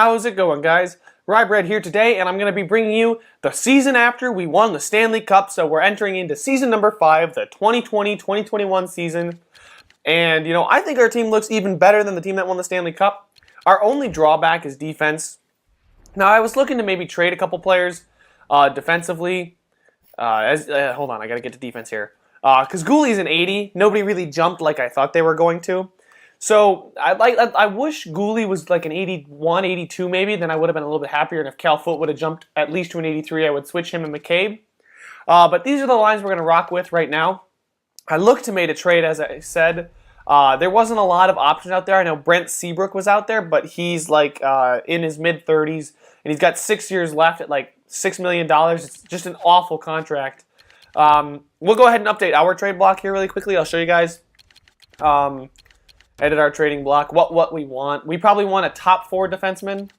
How's it going, guys? Rybread here today, and I'm going to be bringing you the season after we won the Stanley Cup. So we're entering into season number 5, the 2020-2021 season. And, I think our team looks even better than the team that won the Stanley Cup. Our only drawback is defense. Now, I was looking to maybe trade a couple players defensively. Hold on, I got to get to defense here. Because Gooley's an 80. Nobody really jumped like I thought they were going to. So I wish Gooley was like an 81, 82 maybe. Then I would have been a little bit happier. And if Cal Foote would have jumped at least to an 83, I would switch him and McCabe. But these are the lines we're going to rock with right now. I looked to make a trade, as I said. There wasn't a lot of options out there. I know Brent Seabrook was out there, but he's like in his mid-30s, and he's got 6 years left at like $6 million. It's just an awful contract. We'll go ahead and update our trade block here really quickly. I'll show you guys. Edit our trading block. What we want. We probably want a top 4 defenseman.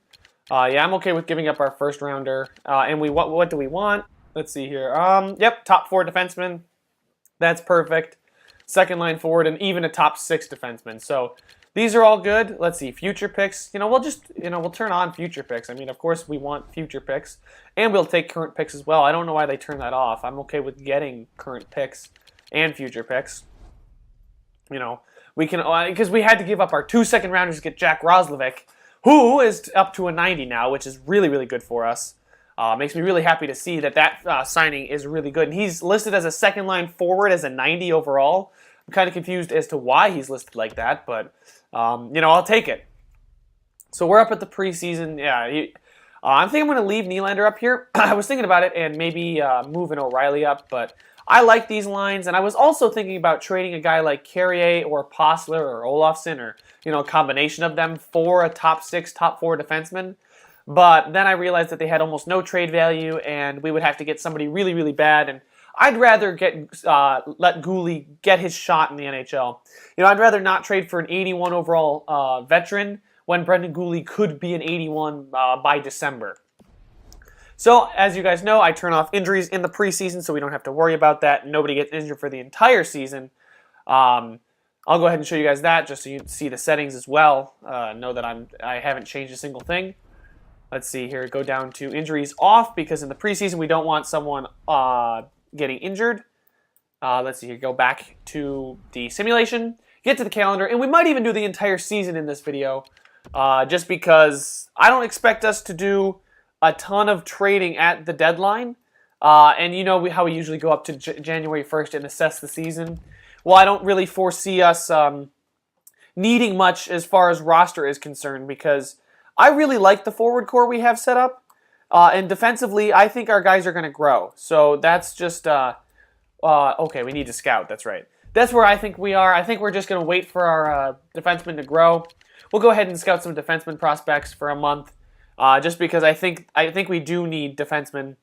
Yeah, I'm okay with giving up our first rounder. And what do we want? Let's see here. Yep, top 4 defenseman. That's perfect. Second line forward and even a top 6 defenseman. So these are all good. Let's see, future picks. We'll turn on future picks. I mean, of course we want future picks, and we'll take current picks as well. I don't know why they turn that off. I'm okay with getting current picks and future picks. We can, because we had to give up our 2 second rounders to get Jack Roslovic, who is up to a 90 now, which is really, really good for us. Makes me really happy to see that signing is really good. And he's listed as a second line forward as a 90 overall. I'm kind of confused as to why he's listed like that, but I'll take it. So we're up at the preseason. Yeah, I'm thinking I'm going to leave Nylander up here. I was thinking about it and maybe moving O'Reilly up, but I like these lines, and I was also thinking about trading a guy like Carrier or Postler or Olofsson or a combination of them for a top 6, top 4 defenseman. But then I realized that they had almost no trade value, and we would have to get somebody really, really bad. And I'd rather let Gooley get his shot in the NHL. I'd rather not trade for an 81 overall veteran when Brendan Gooley could be an 81 by December. So, as you guys know, I turn off injuries in the preseason, so we don't have to worry about that. Nobody gets injured for the entire season. I'll go ahead and show you guys that, just so you can see the settings as well. Know that I haven't changed a single thing. Let's see here. Go down to injuries off, because in the preseason we don't want someone getting injured. Let's see here. Go back to the simulation, get to the calendar, and we might even do the entire season in this video, just because I don't expect us to do a ton of trading at the deadline. And how we usually go up to January 1st and assess the season. Well, I don't really foresee us needing much as far as roster is concerned, because I really like the forward core we have set up. And defensively, I think our guys are going to grow. So that's just, okay, we need to scout. That's right. That's where I think we are. I think we're just going to wait for our defensemen to grow. We'll go ahead and scout some defenseman prospects for a month. Just because I think we do need defensemen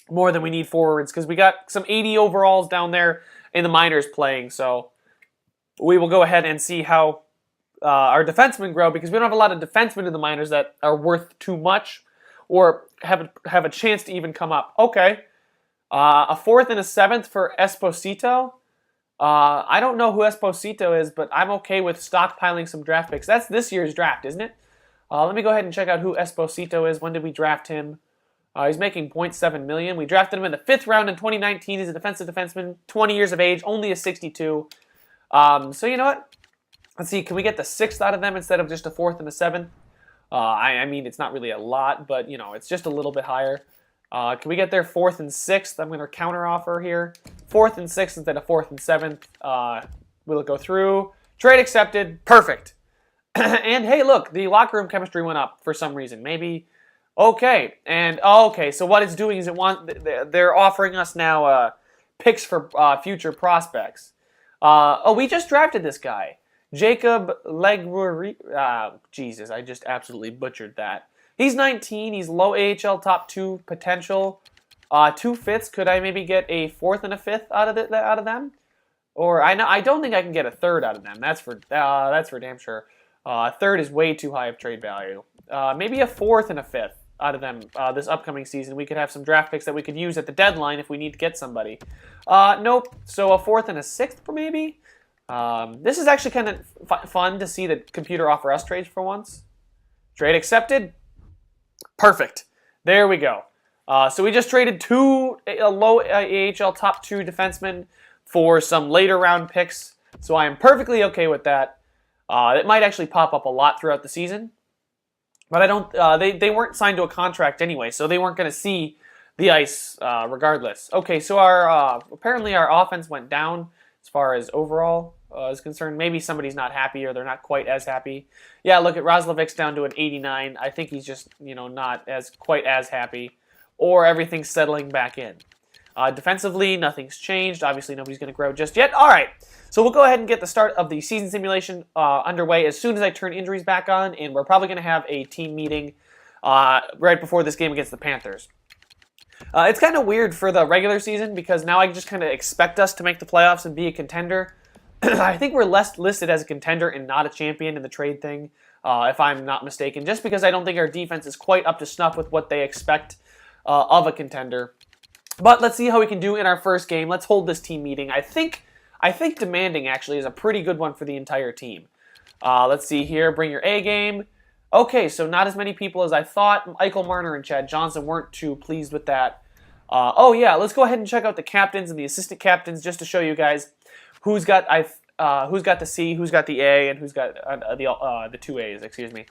more than we need forwards, because we got some 80 overalls down there in the minors playing. So we will go ahead and see how our defensemen grow, because we don't have a lot of defensemen in the minors that are worth too much or have a chance to even come up. Okay, a 4th and a 7th for Esposito. I don't know who Esposito is, but I'm okay with stockpiling some draft picks. That's this year's draft, isn't it? Let me go ahead and check out who Esposito is. When did we draft him? He's making $0.7 million. We drafted him in the 5th round in 2019. He's a defensive defenseman, 20 years of age, only a 62. So you know what? Let's see. Can we get the 6th out of them instead of just a 4th and a 7th? I mean, it's not really a lot, but it's just a little bit higher. Can we get their 4th and 6th? I'm going to counter offer here. 4th and 6th instead of 4th and 7th. Will it go through? Trade accepted. Perfect. And hey, look, the locker room chemistry went up for some reason. Maybe, okay. And okay, so what it's doing is they're offering us now picks for future prospects. We just drafted this guy, Jacob Legrury. Jesus, I just absolutely butchered that. He's 19. He's low AHL top 2 potential. 2 5ths. Could I maybe get a 4th and a 5th out of them? Or I don't think I can get a 3rd out of them. That's for damn sure. 3rd is way too high of trade value. Maybe a 4th and a 5th out of them this upcoming season. We could have some draft picks that we could use at the deadline if we need to get somebody. Nope. So a 4th and a 6th maybe? This is actually kind of fun to see the computer offer us trades for once. Trade accepted. Perfect. There we go. So we just traded two low AHL top 2 defensemen for some later round picks. So I am perfectly okay with that. It might actually pop up a lot throughout the season. But I don't. They weren't signed to a contract anyway, so they weren't going to see the ice regardless. Okay, so our apparently our offense went down as far as overall is concerned. Maybe somebody's not happy or they're not quite as happy. Yeah, look at Roslovic's down to an 89. I think he's just not quite as happy, or everything's settling back in. Defensively, nothing's changed. Obviously, nobody's going to grow just yet. All right, so we'll go ahead and get the start of the season simulation underway as soon as I turn injuries back on, and we're probably going to have a team meeting right before this game against the Panthers. It's kind of weird for the regular season because now I just kind of expect us to make the playoffs and be a contender. I think we're less listed as a contender and not a champion in the trade thing, if I'm not mistaken, just because I don't think our defense is quite up to snuff with what they expect of a contender. But let's see how we can do in our first game. Let's hold this team meeting. I think demanding actually is a pretty good one for the entire team. Let's see here. Bring your A game. Okay, so not as many people as I thought. Eichel, Marner, and Chad Johnson weren't too pleased with that. Oh yeah, let's go ahead and check out the captains and the assistant captains just to show you guys who's got the C, who's got the A, and who's got the 2 A's. Excuse me.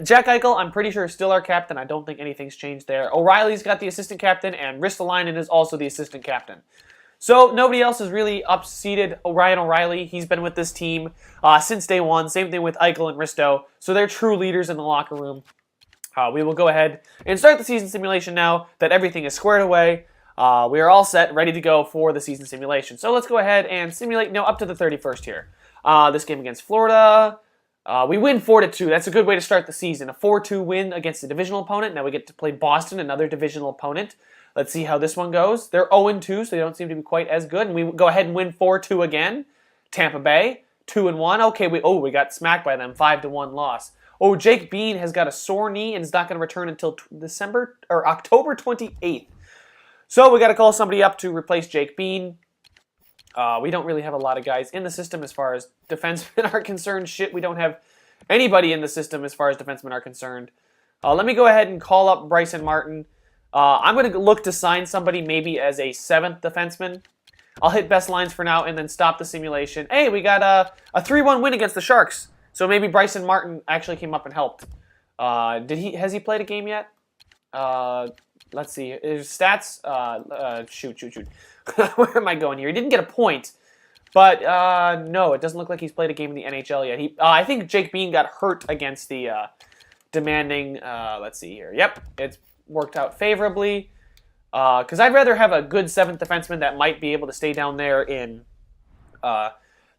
Jack Eichel, I'm pretty sure is still our captain. I don't think anything's changed there. O'Reilly's got the assistant captain, and Ristolainen is also the assistant captain. So nobody else has really upseated Ryan O'Reilly. He's been with this team since day one. Same thing with Eichel and Risto. So they're true leaders in the locker room. We will go ahead and start the season simulation now that everything is squared away. We are all set, ready to go for the season simulation. So let's go ahead and simulate up to the 31st here. This game against Florida. We win 4-2. That's a good way to start the season. A 4-2 win against a divisional opponent. Now we get to play Boston, another divisional opponent. Let's see how this one goes. They're 0-2, so they don't seem to be quite as good. And we go ahead and win 4-2 again. Tampa Bay, 2-1. Okay, we got smacked by them, 5-1 loss. Oh, Jake Bean has got a sore knee and is not going to return until October 28th. So we got to call somebody up to replace Jake Bean. We don't really have a lot of guys in the system as far as defensemen are concerned. Shit, we don't have anybody in the system as far as defensemen are concerned. Let me go ahead and call up Bryson Martin. I'm going to look to sign somebody maybe as a 7th defenseman. I'll hit best lines for now and then stop the simulation. Hey, we got a 3-1 win against the Sharks. So maybe Bryson Martin actually came up and helped. Has he played a game yet? Let's see. His stats. Shoot. Where am I going here? He didn't get a point. But no, it doesn't look like he's played a game in the NHL yet. I think Jake Bean got hurt against the demanding. Let's see here. Yep, it's worked out favorably. Because I'd rather have a good 7th defenseman that might be able to stay down there in the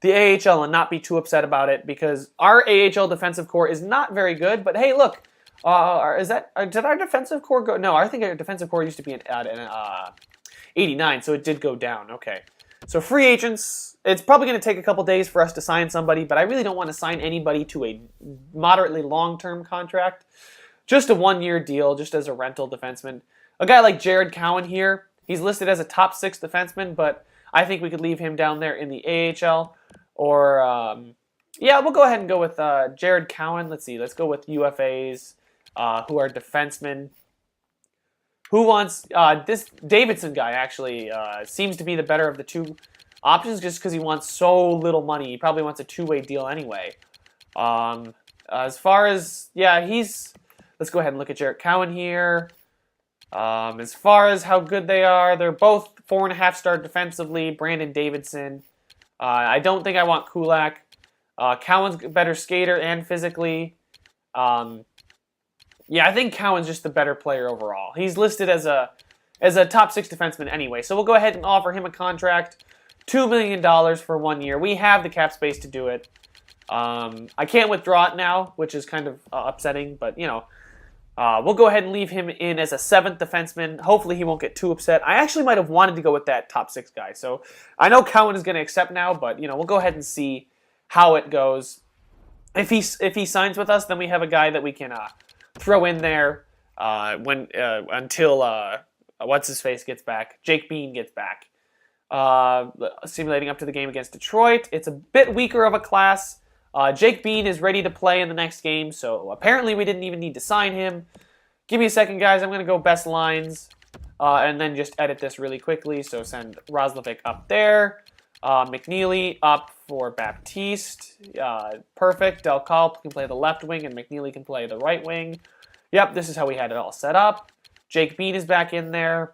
AHL and not be too upset about it. Because our AHL defensive core is not very good. But hey, look. Did our defensive core go? No, I think our defensive core used to be at 89, so it did go down. Okay. So free agents, it's probably going to take a couple days for us to sign somebody, but I really don't want to sign anybody to a moderately long-term contract. Just a 1-year deal, just as a rental defenseman. A guy like Jared Cowan here, he's listed as a top 6 defenseman, but I think we could leave him down there in the AHL. Or, yeah, we'll go ahead and go with Jared Cowan. Let's see, let's go with UFAs. Who are defensemen. Who wants this Davidson guy actually seems to be the better of the two options just because he wants so little money. He probably wants a 2-way deal anyway. As far as, yeah, let's go ahead and look at Jared Cowan here. As far as how good they are, they're both 4.5-star defensively. Brandon Davidson. I don't think I want Kulak. Cowan's a better skater and physically. Yeah, I think Cowan's just the better player overall. He's listed as a top 6 defenseman anyway, so we'll go ahead and offer him a contract, $2 million for 1 year. We have the cap space to do it. I can't withdraw it now, which is kind of upsetting, but we'll go ahead and leave him in as a 7th defenseman. Hopefully he won't get too upset. I actually might have wanted to go with that top 6 guy, so I know Cowan is going to accept now, but we'll go ahead and see how it goes. If he signs with us, then we have a guy that we can throw in there until what's his face gets back. Jake Bean gets back. Simulating up to the game against Detroit. It's a bit weaker of a class. Jake Bean is ready to play in the next game, so apparently we didn't even need to sign him. Give me a second, guys. I'm going to go best lines and then just edit this really quickly. So send Roslovic up there. McNeely up for Baptiste. Perfect. Del Calp can play the left wing and McNeely can play the right wing. Yep, this is how we had it all set up. Jake Bean is back in there.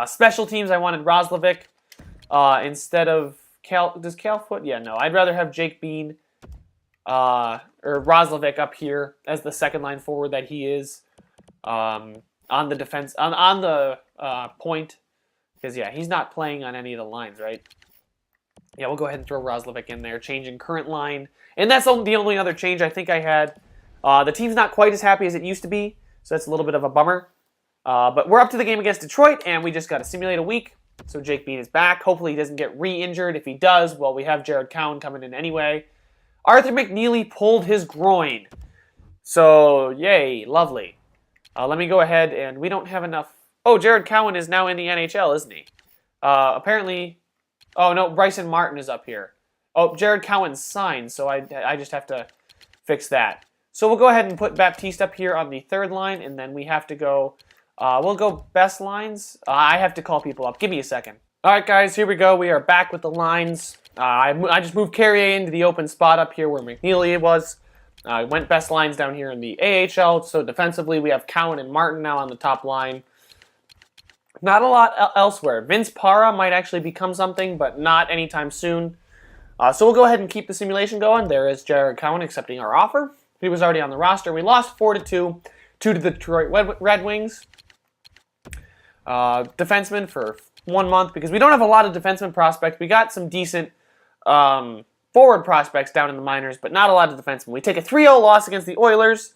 Special teams, I wanted Roslovic instead of Cal. Does Cal Foot? Yeah, no. I'd rather have Jake Bean or Roslovic up here as the second line forward that he is on the defense on the point, because yeah, he's not playing on any of the lines, right? Yeah, we'll go ahead and throw Roslovic in there, changing current line, and that's the only other change I think I had. The team's not quite as happy as it used to be, so that's a little bit of a bummer. But we're up to the game against Detroit, and we just got to simulate a week. So Jake Bean is back. Hopefully he doesn't get re-injured. If he does, well, we have Jared Cowan coming in anyway. Arthur McNeely pulled his groin. So, yay, lovely. Let me go ahead, and we don't have enough. Oh, Jared Cowan is now in the NHL, isn't he? Apparently, oh no, Bryson Martin is up here. Oh, Jared Cowan's signed, so I just have to fix that. So we'll go ahead and put Baptiste up here on the third line, and then we have to go, we'll go best lines. I have to call people up. Give me a second. All right, guys, here we go. We are back with the lines. I just moved Carrier into the open spot up here where McNeely was. Went best lines down here in the AHL. So defensively, we have Cowan and Martin now on the top line. Not a lot elsewhere. Vince Parra might actually become something, but not anytime soon. So we'll go ahead and keep the simulation going. There is Jared Cowan accepting our offer. He was already on the roster. We lost 4-2 to the Detroit Red Wings. Defenseman for 1 month because we don't have a lot of defenseman prospects. We got some decent forward prospects down in the minors, but not a lot of defensemen. We take a 3-0 loss against the Oilers.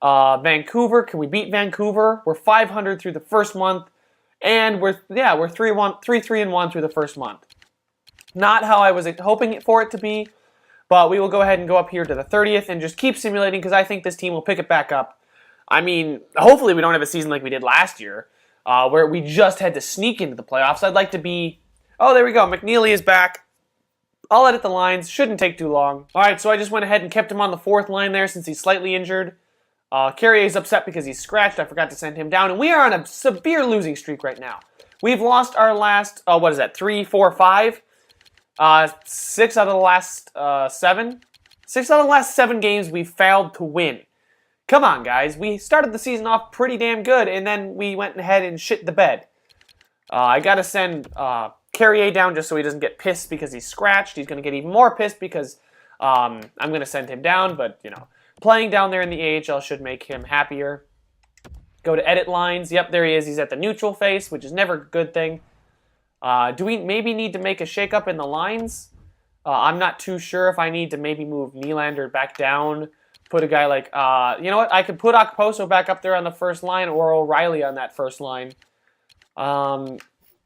Vancouver, can we beat Vancouver? We're 500 through the first month, and we're 3-3-1 through the first month. Not how I was hoping for it to be, but we will go ahead and go up here to the 30th and just keep simulating because I think this team will pick it back up. I mean, hopefully we don't have a season like we did last year, where we just had to sneak into the playoffs. I'd like to be... Oh, there we go. McNeely is back. I'll edit the lines. Shouldn't take too long. All right, so I just went ahead and kept him on the fourth line there since he's slightly injured. Carrier's upset because he's scratched. I forgot to send him down, and we are on a severe losing streak right now. We've lost our last, 3, 4, 5? 6 out of the last 7? 6 out of the last 7 games we failed to win. Come on, guys. We started the season off pretty damn good, and then we went ahead and shit the bed. I got to send Carrier down just so he doesn't get pissed because he's scratched. He's going to get even more pissed because I'm going to send him down, but, you know, playing down there in the AHL should make him happier. Go to edit lines. Yep, there he is. He's at the neutral face, which is never a good thing. Do we maybe need to make a shakeup in the lines? I'm not too sure if I need to maybe move Nylander back down, put a guy like, you know what, I could put Okposo back up there on the first line or O'Reilly on that first line.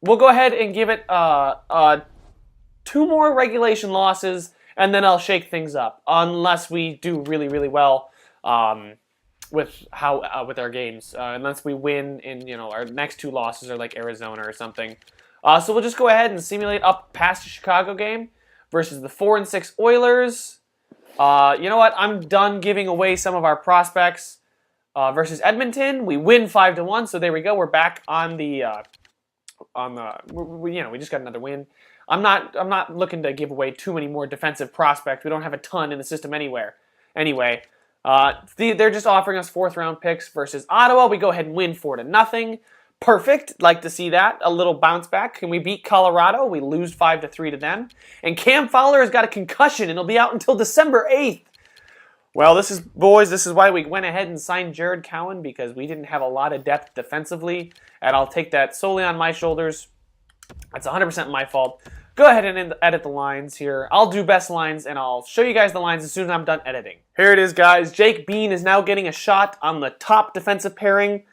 We'll go ahead and give it 2 more regulation losses, and then I'll shake things up, unless we do really, really well with our games. Unless we win in, you know, our next 2 losses are like Arizona or something. So we'll just go ahead and simulate up past the Chicago game versus the 4-6 Oilers. You know what? I'm done giving away some of our prospects. Versus Edmonton, we win 5-1. So there we go. We're back on the we just got another win. I'm not looking to give away too many more defensive prospects. We don't have a ton in the system anywhere. Anyway, they're just offering us 4th round picks versus Ottawa. We go ahead and win 4-0. Perfect. Like to see that. A little bounce back. Can we beat Colorado? We lose 5-3 to them. And Cam Fowler has got a concussion and he'll be out until December 8th. Well, this is why we went ahead and signed Jared Cowan, because we didn't have a lot of depth defensively, and I'll take that solely on my shoulders. That's 100% my fault. Go ahead and edit the lines here. I'll do best lines, and I'll show you guys the lines as soon as I'm done editing. Here it is, guys. Jake Bean is now getting a shot on the top defensive pairing.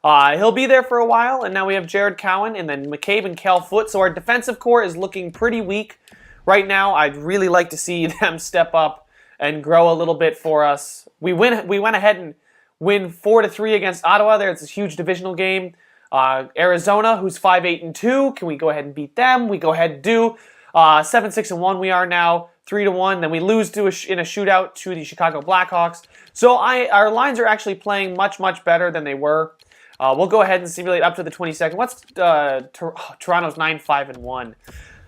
He'll be there for a while, and now we have Jared Cowan and then McCabe and Cal Foot, so our defensive core is looking pretty weak right now. I'd really like to see them step up and grow a little bit for us. We went ahead and win 4-3 against Ottawa there. It's a huge divisional game. Arizona, who's 5-8-2. Can we go ahead and beat them? We go ahead and do 7-6-1 we are now. 3-1. Then we lose in a shootout to the Chicago Blackhawks. So our lines are actually playing much, much better than they were. We'll go ahead and simulate up to the 22nd. What's Toronto's 9-5-1?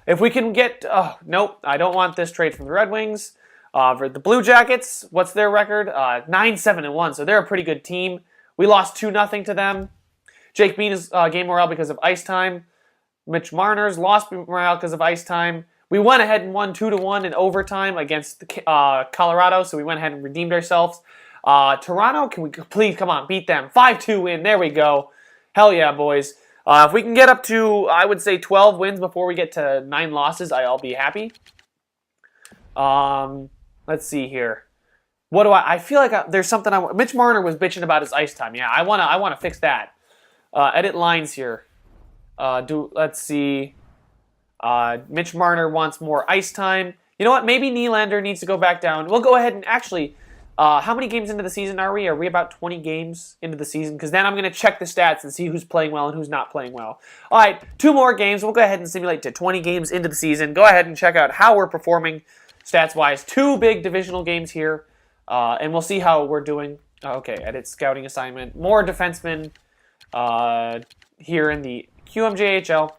If we can get... nope, I don't want this trade from the Red Wings. For the Blue Jackets, what's their record? 9-7-1, so they're a pretty good team. We lost 2-0 to them. Jake Bean is game morale because of ice time. Mitch Marner's lost morale because of ice time. We went ahead and won 2-1 in overtime against Colorado, so we went ahead and redeemed ourselves. Toronto, can we please, come on, beat them. 5-2 win, there we go. Hell yeah, boys. If we can get up to, I would say, 12 wins before we get to 9 losses, I'll be happy. Let's see here. What do I feel like there's something Mitch Marner was bitching about his ice time. Yeah, I want to fix that. Edit lines here. Let's see. Mitch Marner wants more ice time. You know what? Maybe Nylander needs to go back down. We'll go ahead and actually, how many games into the season are we? Are we about 20 games into the season? Because then I'm going to check the stats and see who's playing well and who's not playing well. All right, 2 more games. We'll go ahead and simulate to 20 games into the season. Go ahead and check out how we're performing stats-wise. 2 big divisional games here, and we'll see how we're doing. Okay, edit scouting assignment. More defensemen here in the QMJHL.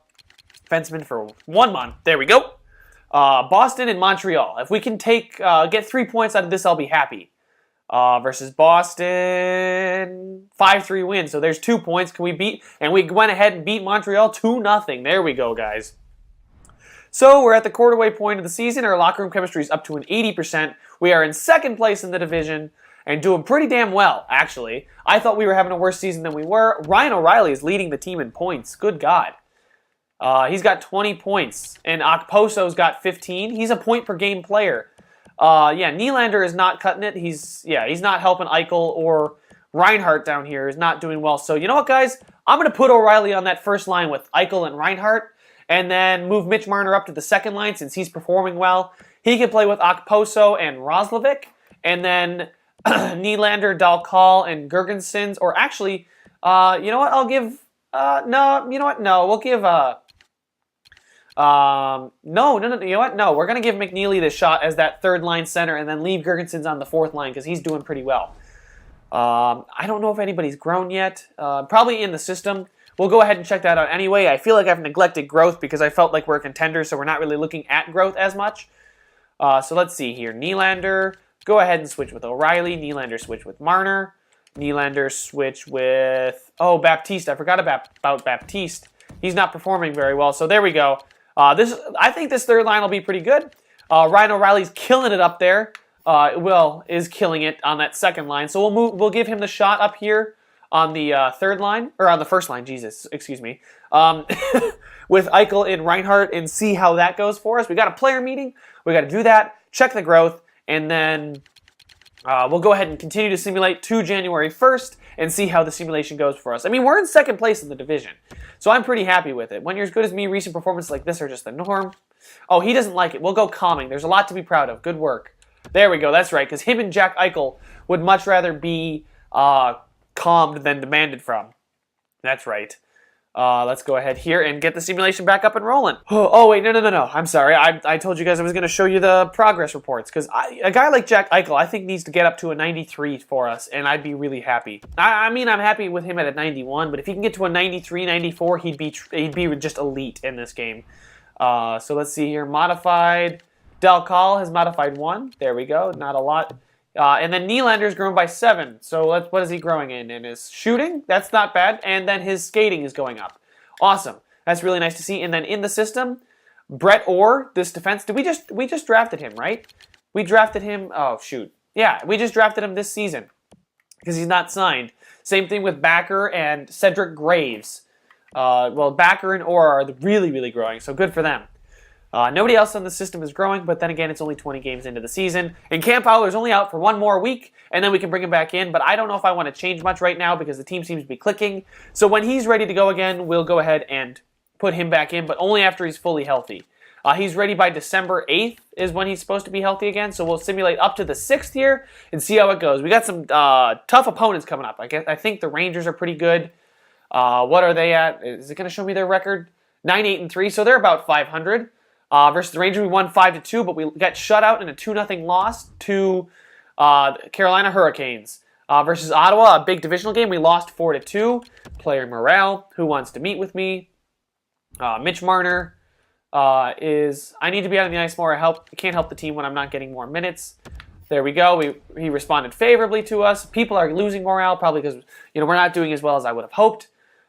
Defenseman for 1 month. There we go. Boston and Montreal. If we can get 3 points out of this, I'll be happy. Versus Boston, 5-3 win. So there's 2 points. Can we beat? And we went ahead and beat Montreal 2-0. There we go, guys. So we're at the quarterway point of the season. Our locker room chemistry is up to an 80%. We are in 2nd place in the division and doing pretty damn well, actually. I thought we were having a worse season than we were. Ryan O'Reilly is leading the team in points. Good God. He's got 20 points, and Okposo's got 15. He's a point-per-game player. Nylander is not cutting it. He's not helping Eichel, or Reinhart down here is not doing well. So you know what, guys? I'm going to put O'Reilly on that first line with Eichel and Reinhart, and then move Mitch Marner up to the 2nd line since he's performing well. He can play with Okposo and Roslovic, and then Nylander, Dalcall, and Gergensons. Or actually, you know what? I'll give... no, you know what? No, we'll give... no, you know what? No, we're going to give McNeely the shot as that 3rd-line center and then leave Gergensons on the 4th line because he's doing pretty well. I don't know if anybody's grown yet. Probably in the system. We'll go ahead and check that out anyway. I feel like I've neglected growth because I felt like we're a contender, so we're not really looking at growth as much. So let's see here. Nylander, go ahead and switch with O'Reilly. Nylander switch with Marner. Nylander switch with... Oh, Baptiste. I forgot about Baptiste. He's not performing very well, so there we go. I think this 3rd line will be pretty good. Ryan O'Reilly's killing it up there. Is killing it on that 2nd line. So we'll give him the shot up here on the 3rd line, or on the 1st line, Jesus, excuse me. With Eichel and Reinhart, and see how that goes for us. We got a player meeting. We got to do that, check the growth, and then we'll go ahead and continue to simulate to January 1st and see how the simulation goes for us. I mean, we're in 2nd place in the division, so I'm pretty happy with it. When you're as good as me, recent performances like this are just the norm. Oh, he doesn't like it. We'll go calming. There's a lot to be proud of. Good work. There we go. That's right, because him and Jack Eichel would much rather be calmed than demanded from. That's right. Let's go ahead here and get the simulation back up and rolling. Oh wait, no. I'm sorry. I told you guys I was going to show you the progress reports, because a guy like Jack Eichel, I think, needs to get up to a 93 for us, and I'd be really happy. I mean, I'm happy with him at a 91, but if he can get to a 93, 94, he'd be just elite in this game. So let's see here. Modified. Dalcall has modified 1. There we go. Not a lot. And then Nylander's grown by 7. So what is he growing in? In his shooting? That's not bad. And then his skating is going up. Awesome. That's really nice to see. And then in the system, Brett Orr, this defense. We just drafted him, right? We drafted him. Oh shoot. Yeah, we just drafted him this season because he's not signed. Same thing with Backer and Cedric Graves. Backer and Orr are really growing. So good for them. Nobody else on the system is growing, but then again, it's only 20 games into the season. And Cam Fowler's only out for 1 more week, and then we can bring him back in. But I don't know if I want to change much right now because the team seems to be clicking. So when he's ready to go again, we'll go ahead and put him back in, but only after he's fully healthy. He's ready by December 8th is when he's supposed to be healthy again. So we'll simulate up to the 6th here and see how it goes. We got some tough opponents coming up. I think the Rangers are pretty good. What are they at? Is it going to show me their record? 9-8-3, so they're about 500. Versus the Rangers, we won 5-2, but we got shut out in a 2-0 loss to Carolina Hurricanes. Versus Ottawa, a big divisional game, we lost 4-2. Player morale, who wants to meet with me? Mitch Marner is, I need to be out on the ice more. I can't help the team when I'm not getting more minutes. There we go. He responded favorably to us. People are losing morale, probably because we're not doing as well as I would have hoped.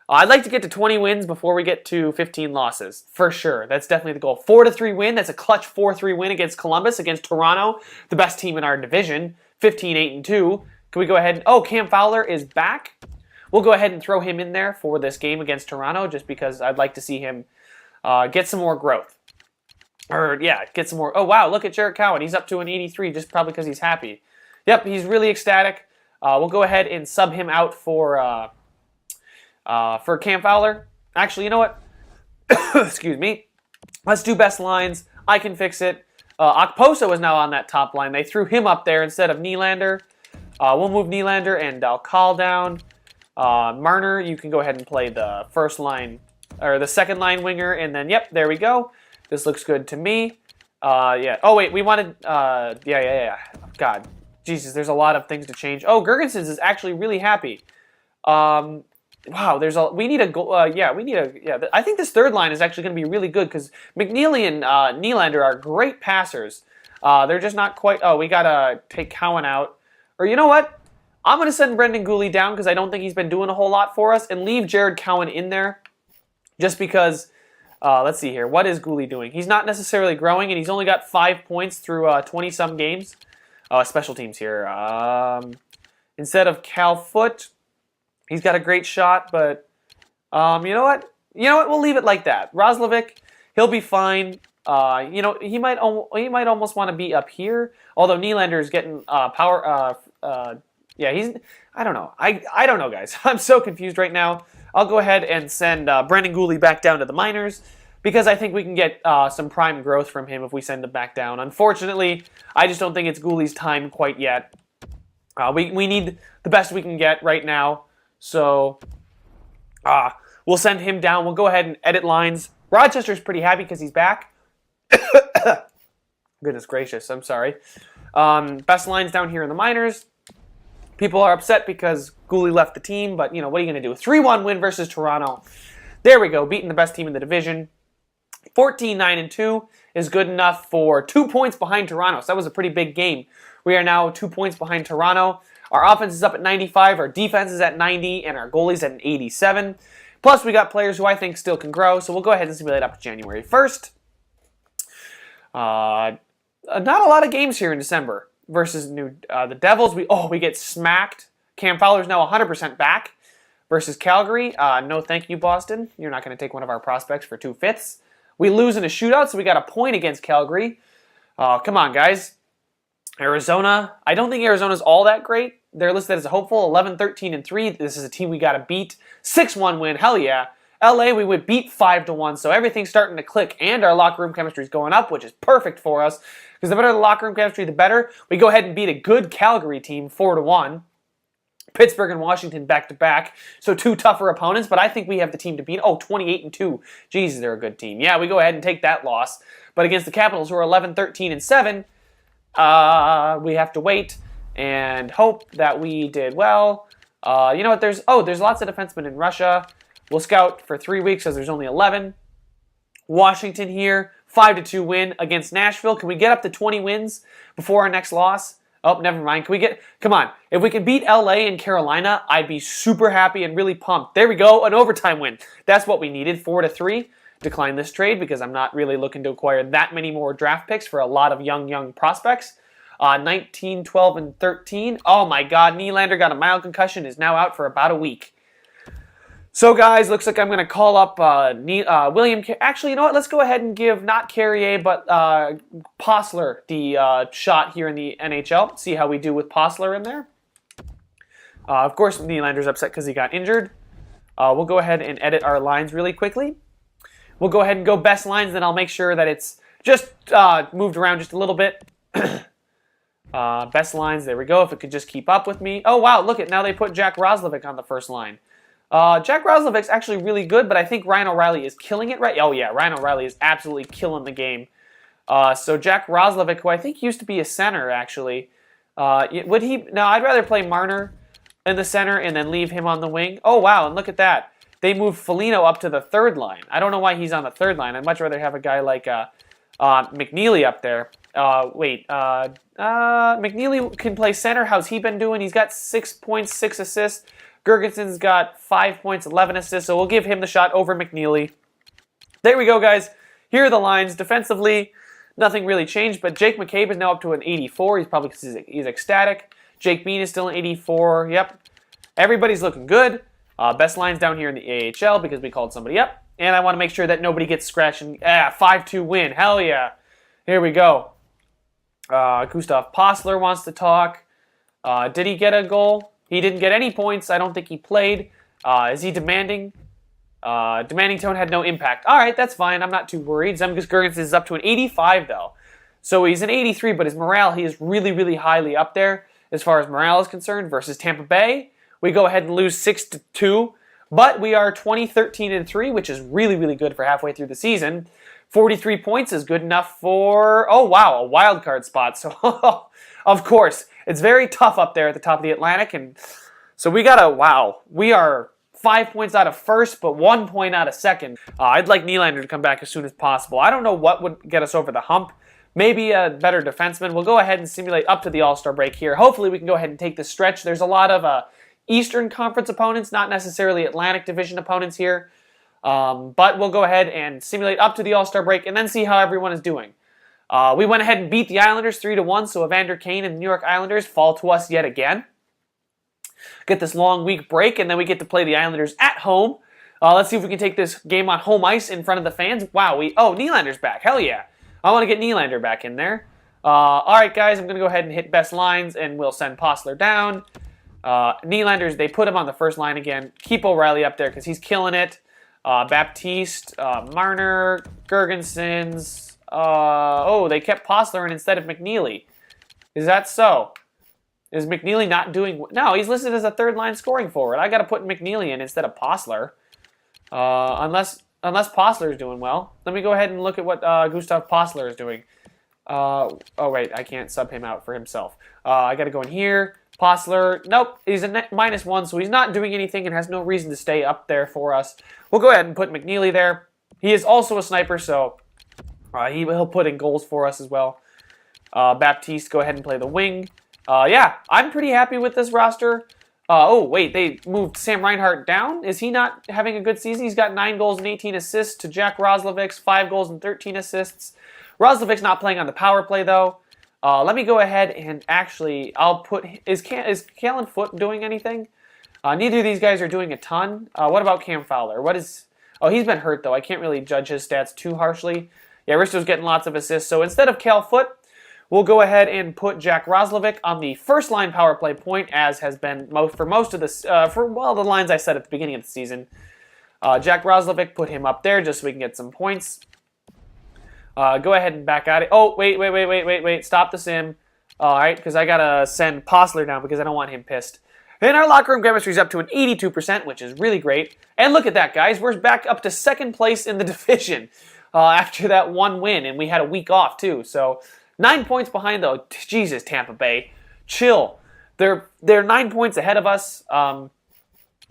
I'd like to get to 20 wins before we get to 15 losses, for sure. That's definitely the goal. 4-3 win. That's a clutch 4-3 win against Columbus, against Toronto, the best team in our division. 15-8-2. Can we go ahead? Oh, Cam Fowler is back. We'll go ahead and throw him in there for this game against Toronto, just because I'd like to see him get some more growth. Get some more. Oh, wow, look at Jared Cowan. He's up to an 83 just probably because he's happy. Yep, he's really ecstatic. We'll go ahead and sub him out for Cam Fowler. Actually, you know what? Excuse me. Let's do best lines. I can fix it. Okposo is now on that top line. They threw him up there instead of Nylander. We'll move Nylander and I'll call down. Marner, you can go ahead and play the first line, or the second line winger, and then, yep, there we go. This looks good to me. Yeah. Oh, wait, we wanted, yeah. God, Jesus, there's a lot of things to change. Oh, Girgensons is actually really happy. Wow, we need a goal. I think this third line is actually going to be really good because McNeely and Nylander are great passers. They're just not quite. Oh, we got to take Cowan out. Or you know what? I'm going to send Brendan Gooley down because I don't think he's been doing a whole lot for us, and leave Jared Cowan in there just because, let's see here. What is Gooley doing? He's not necessarily growing, and he's only got 5 points through 20-some games. Special teams here. Instead of Cal Foot, he's got a great shot, but you know what? We'll leave it like that. Roslovic, he'll be fine. He might almost want to be up here, although Nylander is getting power. I don't know. I don't know, guys. I'm so confused right now. I'll go ahead and send Brendan Gooley back down to the minors because I think we can get some prime growth from him if we send him back down. Unfortunately, I just don't think it's Gooley's time quite yet. We need the best we can get right now. So we'll send him down. We'll go ahead and edit lines. Rochester's pretty happy because he's back. Goodness gracious, I'm sorry. Best lines down here in the minors. People are upset because Gooley left the team, but, what are you going to do? 3-1 win versus Toronto. There we go, beating the best team in the division. 14-9-2 is good enough for 2 points behind Toronto, so that was a pretty big game. We are now 2 points behind Toronto. Our offense is up at 95, our defense is at 90, and our goalie's at an 87. Plus, we got players who I think still can grow, so we'll go ahead and simulate up to January 1st. Not a lot of games here in December versus the Devils. We get smacked. Cam Fowler's now 100% back versus Calgary. No thank you, Boston. You're not going to take one of our prospects for 2/5. We lose in a shootout, so we got a point against Calgary. Come on, guys. Arizona. I don't think Arizona's all that great. They're listed as a hopeful, 11-13-3. This is a team we got to beat. 6-1 win. Hell yeah. LA, we would beat 5-1, so everything's starting to click, and our locker room chemistry is going up, which is perfect for us, because the better the locker room chemistry, the better. We go ahead and beat a good Calgary team 4-1. Pittsburgh and Washington back-to-back, so 2 tougher opponents, but I think we have the team to beat. 28-2. Jesus, they're a good team. Yeah, we go ahead and take that loss, but against the Capitals, who are 11-13-7, we have to wait and hope that we did well. You know what? There's lots of defensemen in Russia. We'll scout for 3 weeks because there's only 11. Washington here, 5-2 win against Nashville. Can we get up to 20 wins before our next loss? Oh, never mind. Come on. If we can beat LA and Carolina, I'd be super happy and really pumped. There we go, an overtime win. That's what we needed, 4-3. Decline this trade because I'm not really looking to acquire that many more draft picks for a lot of young prospects. 19, 12, and 13. Oh my God, Nylander got a mild concussion, is now out for about a week. So guys, looks like I'm going to call up William. Actually, you know what? Let's go ahead and give not Carrier, but Posler the shot here in the NHL. See how we do with Posler in there. Of course, Nylander's upset because he got injured. We'll go ahead and edit our lines really quickly. We'll go ahead and go best lines, then I'll make sure that it's just moved around just a little bit. Best lines, there we go. If it could just keep up with me. Oh, wow, look at now they put Jack Roslovic on the first line. Jack Roslovic's actually really good, but I think Ryan O'Reilly is killing it, right? Oh, yeah, Ryan O'Reilly is absolutely killing the game. So Jack Roslovic, who I think used to be a center, actually. Would he? No, I'd rather play Marner in the center and then leave him on the wing. Oh, wow, and look at that. They moved Foligno up to the third line. I don't know why he's on the third line. I'd much rather have a guy like McNeely up there. McNeely can play center. How's he been doing? He's got 6 points, 6 assists. Gergensen's got 5 points, 11 assists, so we'll give him the shot over McNeely. There we go, guys. Here are the lines. Defensively, nothing really changed, but Jake McCabe is now up to an 84. He's probably because he's ecstatic. Jake Bean is still an 84. Yep. Everybody's looking good. Best lines down here in the AHL because we called somebody up. And I want to make sure that nobody gets scratched. 5-2 win. Hell yeah. Here we go. Gustav Postler wants to talk. Did he get a goal? He didn't get any points. I don't think he played. Is he demanding? Demanding tone had no impact. All right, that's fine. I'm not too worried. Zemgus Girgensons is up to an 85, though. So he's an 83, but his morale, he is really, really highly up there as far as morale is concerned versus Tampa Bay. We go ahead and lose 6-2, but we are 20-13-3, which is really, really good for halfway through the season. 43 points is good enough for, oh, wow, a wild card spot. So, of course, it's very tough up there at the top of the Atlantic. And so we are 5 points out of first, but 1 point out of second. I'd like Nylander to come back as soon as possible. I don't know what would get us over the hump. Maybe a better defenseman. We'll go ahead and simulate up to the All-Star break here. Hopefully we can go ahead and take the stretch. There's a lot of Eastern Conference opponents, not necessarily Atlantic Division opponents here. But we'll go ahead and simulate up to the All-Star break and then see how everyone is doing. We went ahead and beat the Islanders 3-1, so Evander Kane and the New York Islanders fall to us yet again. Get this long week break, and then we get to play the Islanders at home. Let's see if we can take this game on home ice in front of the fans. Wow, Nylander's back. Hell yeah. I want to get Nylander back in there. All right, guys, I'm going to go ahead and hit best lines, and we'll send Postler down. Nylanders, they put him on the first line again. Keep O'Reilly up there because he's killing it. Baptiste, Marner, Girgensons. They kept Postler in instead of McNeely. Is that so? Is McNeely not doing... No, he's listed as a third-line scoring forward. I got to put McNeely in instead of Postler. Unless Postler is doing well. Let me go ahead and look at what Gustav Postler is doing. Wait, I can't sub him out for himself. I got to go in here. Postler, nope, he's a -1, so he's not doing anything and has no reason to stay up there for us. We'll go ahead and put McNeely there. He is also a sniper, so he'll put in goals for us as well. Baptiste, go ahead and play the wing. Yeah, I'm pretty happy with this roster. They moved Sam Reinhart down. Is he not having a good season? He's got 9 goals and 18 assists to Jack Roslovic's 5 goals and 13 assists. Roslovic's not playing on the power play, though. Let me go ahead and actually, I'll put, is Kalen Foote doing anything? Neither of these guys are doing a ton. What about Cam Fowler? He's been hurt, though. I can't really judge his stats too harshly. Yeah, Risto's getting lots of assists. So instead of Cal Foote, we'll go ahead and put Jack Roslovic on the first line power play point, as has been for most of this, the lines I said at the beginning of the season. Jack Roslovic, put him up there just so we can get some points. Go ahead and back out it. Oh, wait. Stop the sim. All right, because I got to send Postler down because I don't want him pissed. And our locker room chemistry is up to an 82%, which is really great. And look at that, guys. We're back up to second place in the division after that one win, and we had a week off, too. So 9 points behind, though. Jesus, Tampa Bay. Chill. They're 9 points ahead of us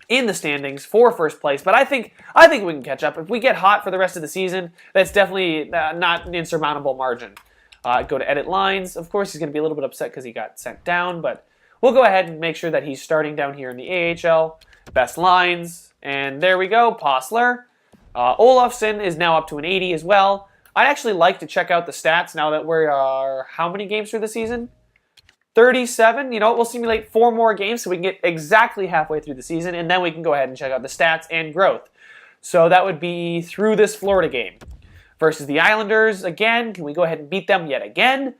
in the standings for first place, but I think we can catch up. If we get hot for the rest of the season, that's definitely not an insurmountable margin. Go to edit lines. Of course, he's going to be a little bit upset because he got sent down, but we'll go ahead and make sure that he's starting down here in the AHL. Best lines, and there we go, Postler. Olofsson is now up to an 80 as well. I'd actually like to check out the stats now that we're how many games through the season? 37. You know what? We'll simulate 4 more games so we can get exactly halfway through the season, and then we can go ahead and check out the stats and growth. So that would be through this Florida game. Versus the Islanders, again, can we go ahead and beat them yet again?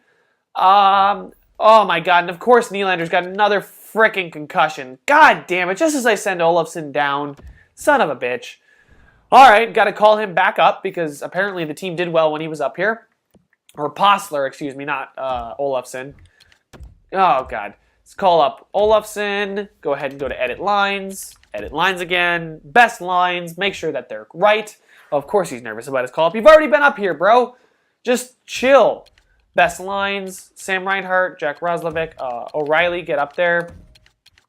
Oh my god, and of course Nylander's got another freaking concussion. God damn it, just as I send Olofsson down. Son of a bitch. Alright, got to call him back up because apparently the team did well when he was up here. Or Postler, excuse me, not Olofsson. Oh, God. Let's call up Olafson. Go ahead and go to edit lines. Edit lines again. Best lines. Make sure that they're right. Of course he's nervous about his call-up. You've already been up here, bro. Just chill. Best lines. Sam Reinhart, Jack Roslovic, O'Reilly, get up there.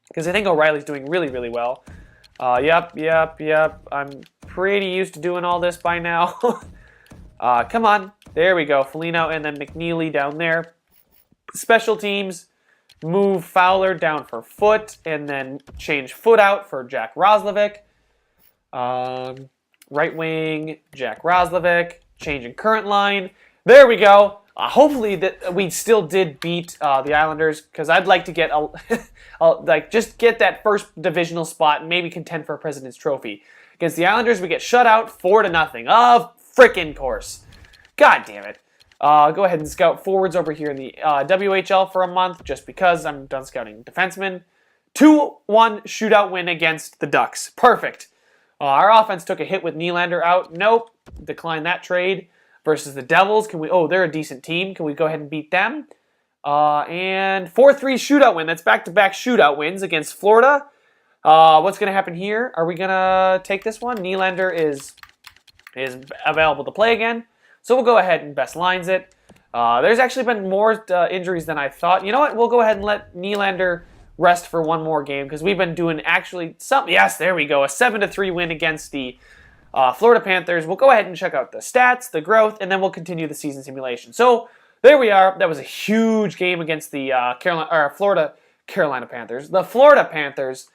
Because I think O'Reilly's doing really, really well. Yep. I'm pretty used to doing all this by now. Come on. There we go. Foligno and then McNeely down there. Special teams. Move Fowler down for Foot and then change Foot out for Jack Roslovic. Right wing, Jack Roslovic. Changing current line. There we go. Hopefully that we still did beat the Islanders because I'd like to get just get that first divisional spot and maybe contend for a President's Trophy. Against the Islanders, we get shut out 4-0. Of frickin' course. God damn it. Go ahead and scout forwards over here in the WHL for a month just because I'm done scouting defensemen. 2-1 shootout win against the Ducks. Perfect. Our offense took a hit with Nylander out. Nope. Decline that trade. Versus the Devils. They're a decent team. Can we go ahead and beat them? And 4-3 shootout win. That's back-to-back shootout wins against Florida. What's going to happen here? Are we going to take this one? Nylander is available to play again. So we'll go ahead and best lines it. There's actually been more injuries than I thought. You know what? We'll go ahead and let Nylander rest for one more game because we've been doing actually something. Yes, there we go. A 7-3 win against the Florida Panthers. We'll go ahead and check out the stats, the growth, and then we'll continue the season simulation. So there we are. That was a huge game against the Carolina Panthers. The Florida Panthers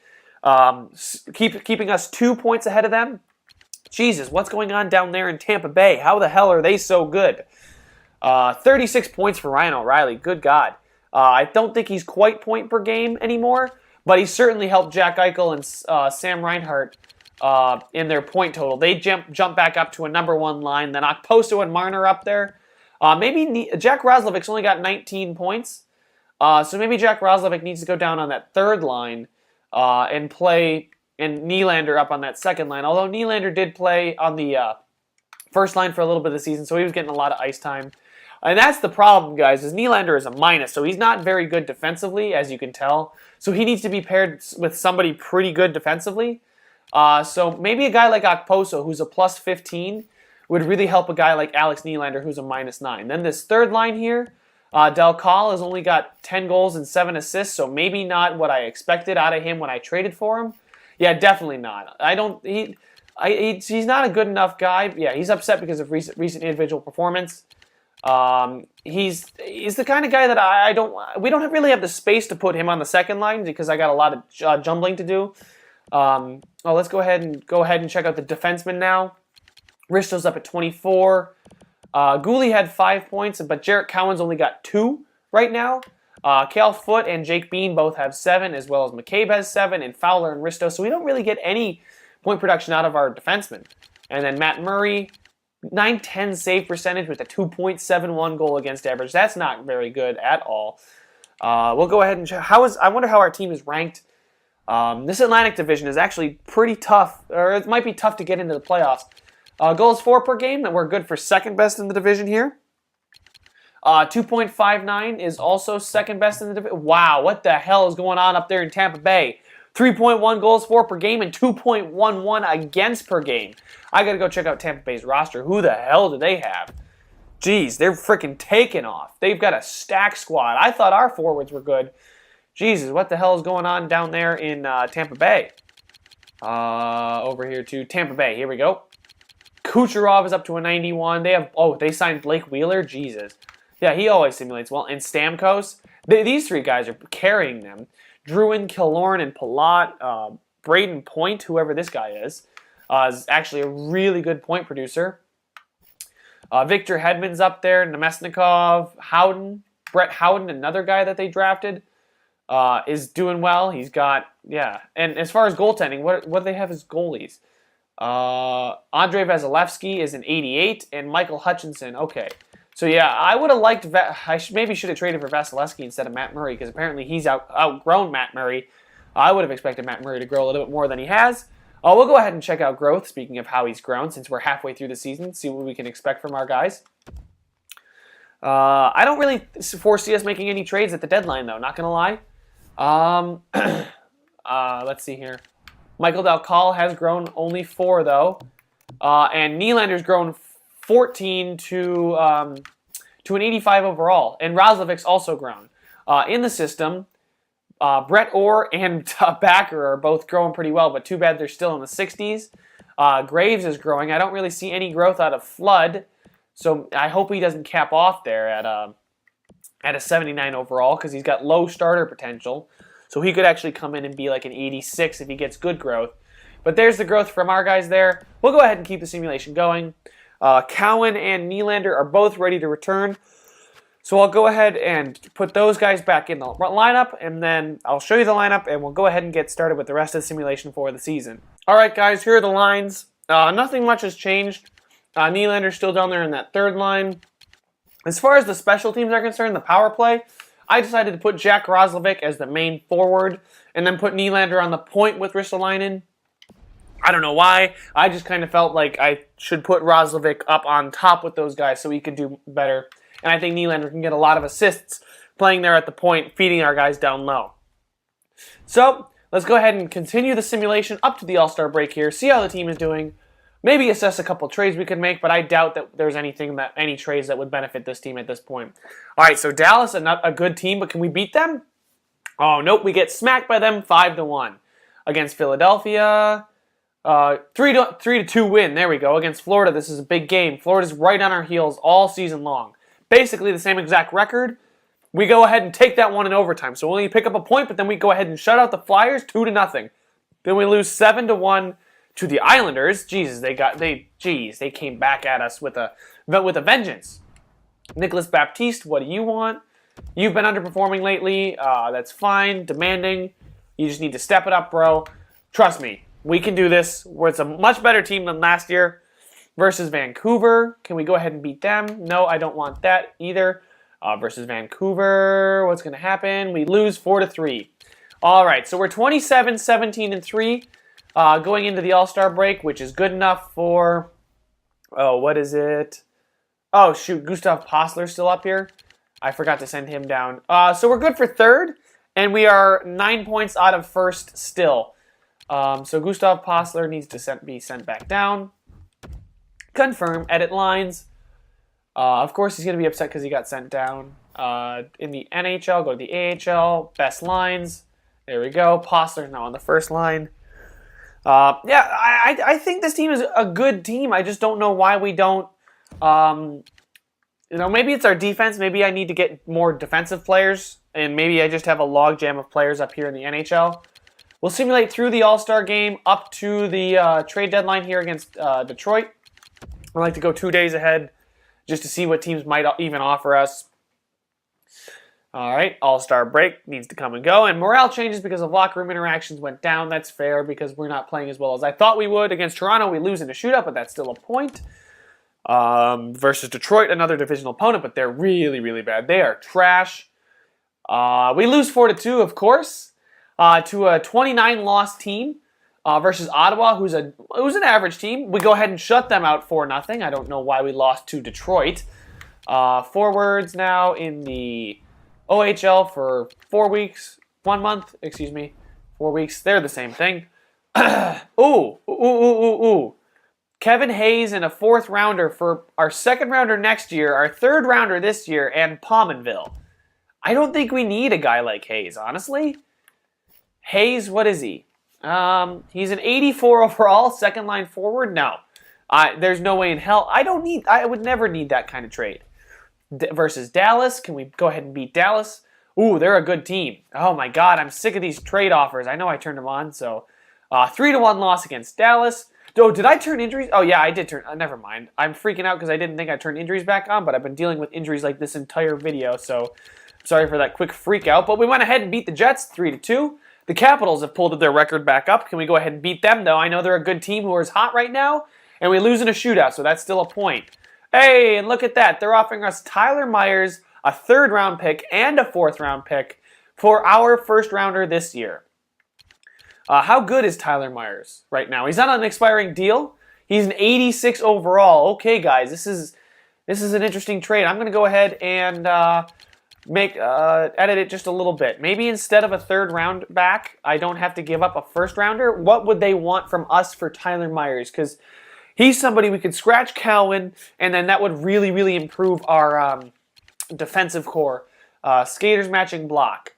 keeping us 2 points ahead of them. Jesus, what's going on down there in Tampa Bay? How the hell are they so good? 36 points for Ryan O'Reilly. Good God. I don't think he's quite point per game anymore, but he certainly helped Jack Eichel and Sam Reinhart in their point total. They jump back up to a number one line. Then Okposo and Marner up there. Maybe Jack Roslovic's only got 19 points. So maybe Jack Roslovic needs to go down on that third line and play and Nylander up on that second line. Although Nylander did play on the first line for a little bit of the season, so he was getting a lot of ice time. And that's the problem, guys, is Nylander is a minus, so he's not very good defensively, as you can tell. So he needs to be paired with somebody pretty good defensively. So maybe a guy like Okposo, who's a plus 15, would really help a guy like Alex Nylander, who's a minus 9. Then this third line here, Del Cal has only got 10 goals and 7 assists, so maybe not what I expected out of him when I traded for him. Yeah, definitely not. He's not a good enough guy. Yeah, he's upset because of recent individual performance. He's the kind of guy that we don't really have the space to put him on the second line because I got a lot of jumbling to do. Let's go ahead and check out the defensemen now. Risto's up at 24. Gooley had 5 points, but Jarrett Cowan's only got 2 right now. Cal Foote and Jake Bean both have 7, as well as McCabe has 7, and Fowler and Risto. So we don't really get any point production out of our defensemen. And then Matt Murray, 910 save percentage with a 2.71 goal against average. That's not very good at all. We'll go ahead and check. I wonder how our team is ranked. This Atlantic division is actually pretty tough, or it might be tough to get into the playoffs. Goals for per game, that we're good for second best in the division here. 2.59 is also second best in the division. Wow, what the hell is going on up there in Tampa Bay? 3.1 goals for per game and 2.11 against per game. I got to go check out Tampa Bay's roster. Who the hell do they have? Jeez, they're freaking taking off. They've got a stack squad. I thought our forwards were good. Jesus, what the hell is going on down there in Tampa Bay? Over here to Tampa Bay. Here we go. Kucherov is up to a 91. They signed Blake Wheeler. Jesus. Yeah, he always simulates well. And Stamkos. These three guys are carrying them. Druin, Killorn, and Palat. Braden Point, whoever this guy is actually a really good point producer. Victor Hedman's up there. Nemesnikov. Howden. Brett Howden, another guy that they drafted, is doing well. He's got, yeah. And as far as goaltending, what do they have as goalies? Andrei Vasilevsky is an 88, and Michael Hutchinson. Okay. So, yeah, I would have liked... maybe should have traded for Vasilevsky instead of Matt Murray, because apparently he's outgrown Matt Murray. I would have expected Matt Murray to grow a little bit more than he has. We'll go ahead and check out growth, speaking of how he's grown, since we're halfway through the season, see what we can expect from our guys. I don't really foresee us making any trades at the deadline, though, not going to lie. Let's see here. Michael Dalcal has grown only 4 though, and Nylander's grown 14 to an 85 overall, and Roslovic's also grown. In the system, Brett Orr and Backer are both growing pretty well, but too bad they're still in the 60s. Graves is growing. I don't really see any growth out of Flood, so I hope he doesn't cap off there at a 79 overall because he's got low starter potential. So he could actually come in and be like an 86 if he gets good growth. But there's the growth from our guys there. We'll go ahead and keep the simulation going. Cowan and Nylander are both ready to return. So I'll go ahead and put those guys back in the lineup, and then I'll show you the lineup, and we'll go ahead and get started with the rest of the simulation for the season. All right, guys, here are the lines. Nothing much has changed. Nylander's still down there in that third line. As far as the special teams are concerned, the power play, I decided to put Jack Roslovic as the main forward, and then put Nylander on the point with Ristolainen. I don't know why. I just kind of felt like I should put Roslovic up on top with those guys so he could do better. And I think Nylander can get a lot of assists playing there at the point, feeding our guys down low. So, let's go ahead and continue the simulation up to the All-Star break here, see how the team is doing, maybe assess a couple trades we could make, but I doubt that there's any trades that would benefit this team at this point. All right, so Dallas, a good team, but can we beat them? Oh, nope, we get smacked by them 5-1. Against Philadelphia, 3-2 win. There we go. Against Florida, this is a big game. Florida's right on our heels all season long. Basically the same exact record. We go ahead and take that one in overtime. So we only pick up a point, but then we go ahead and shut out the Flyers 2-0. Then we lose 7-1 to the Islanders. Jesus, they came back at us with a vengeance. Nicholas Baptiste, what do you want? You've been underperforming lately. That's fine. Demanding. You just need to step it up, bro. Trust me, we can do this. It's a much better team than last year. Versus Vancouver. Can we go ahead and beat them? No, I don't want that either. Versus Vancouver, what's going to happen? We lose 4-3. All right, so we're 27-17-3 going into the All-Star break, which is good enough for, what is it? Oh, shoot, Gustav Postler's still up here. I forgot to send him down. So we're good for third, and we are 9 points out of first still. So Gustav Postler needs to be sent back down. Confirm, edit lines. Of course, he's going to be upset because he got sent down. In the NHL, go to the AHL, best lines. There we go. Postler's now on the first line. I think this team is a good team. I just don't know why we don't. Maybe it's our defense. Maybe I need to get more defensive players, and maybe I just have a logjam of players up here in the NHL. We'll simulate through the All-Star game up to the trade deadline here against Detroit. I like to go 2 days ahead just to see what teams might even offer us. All right, All-Star break needs to come and go. And morale changes because of locker room interactions went down. That's fair because we're not playing as well as I thought we would. Against Toronto, we lose in a shootout, but that's still a point. Versus Detroit, another divisional opponent, but they're really, really bad. They are trash. We lose 4-2, of course, to a 29-loss team. Versus Ottawa, who's an average team. We go ahead and shut them out 4-0. I don't know why we lost to Detroit. Forwards now in the OHL for 4 weeks. 1 month, 4 weeks. They're the same thing. Ooh. Kevin Hayes and a 4th rounder for our 2nd rounder next year, our 3rd rounder this year, and Pominville. I don't think we need a guy like Hayes, honestly. Hayes, what is he? He's an 84 overall, 2nd line forward. No, there's no way in hell. I would never need that kind of trade. Versus Dallas, can we go ahead and beat Dallas? Ooh, they're a good team. Oh my God, I'm sick of these trade offers. I know I turned them on. So, 3-1 loss against Dallas. Oh, did I turn injuries? Oh yeah, I did turn. Never mind. I'm freaking out because I didn't think I turned injuries back on, but I've been dealing with injuries like this entire video. So, sorry for that quick freak out. But we went ahead and beat the Jets 3-2. The Capitals have pulled their record back up. Can we go ahead and beat them, though? I know they're a good team who is hot right now, and we lose in a shootout, so that's still a point. Hey, and look at that. They're offering us Tyler Myers, a 3rd-round pick, and a 4th-round pick for our 1st-rounder this year. How good is Tyler Myers right now? He's on an expiring deal. He's an 86 overall. Okay, guys, this is an interesting trade. I'm going to go ahead and edit it just a little bit. Maybe instead of a third round back, I don't have to give up a first rounder. What would they want from us for Tyler Myers? Because he's somebody we could scratch Cowan, and then that would really, really improve our defensive core. Skaters matching block.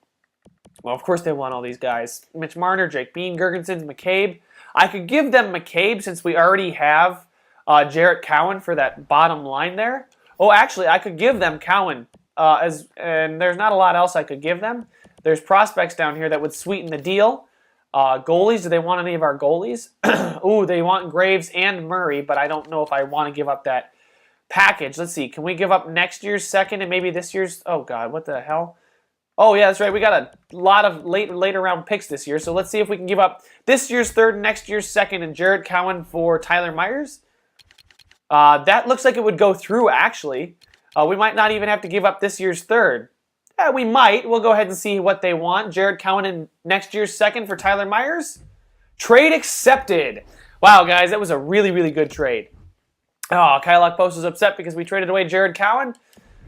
Well, of course they want all these guys. Mitch Marner, Jake Bean, Girgensons, McCabe. I could give them McCabe since we already have Jarrett Cowan for that bottom line there. Oh, actually, I could give them Cowan. And there's not a lot else I could give them. There's prospects down here that would sweeten the deal. Goalies, do they want any of our goalies? Ooh, they want Graves and Murray, but I don't know if I want to give up that package. Let's see. Can we give up next year's second and maybe this year's? Oh, God, what the hell? Oh, yeah, that's right. We got a lot of later round picks this year, so let's see if we can give up this year's third and next year's second and Jarrett Cowan for Tyler Myers. That looks like it would go through, actually. We might not even have to give up this year's third. Yeah, we might. We'll go ahead and see what they want. Jarrett Cowan in next year's second for Tyler Myers. Trade accepted. Wow, guys, that was a really, really good trade. Oh, Kyle Okposo is upset because we traded away Jarrett Cowan.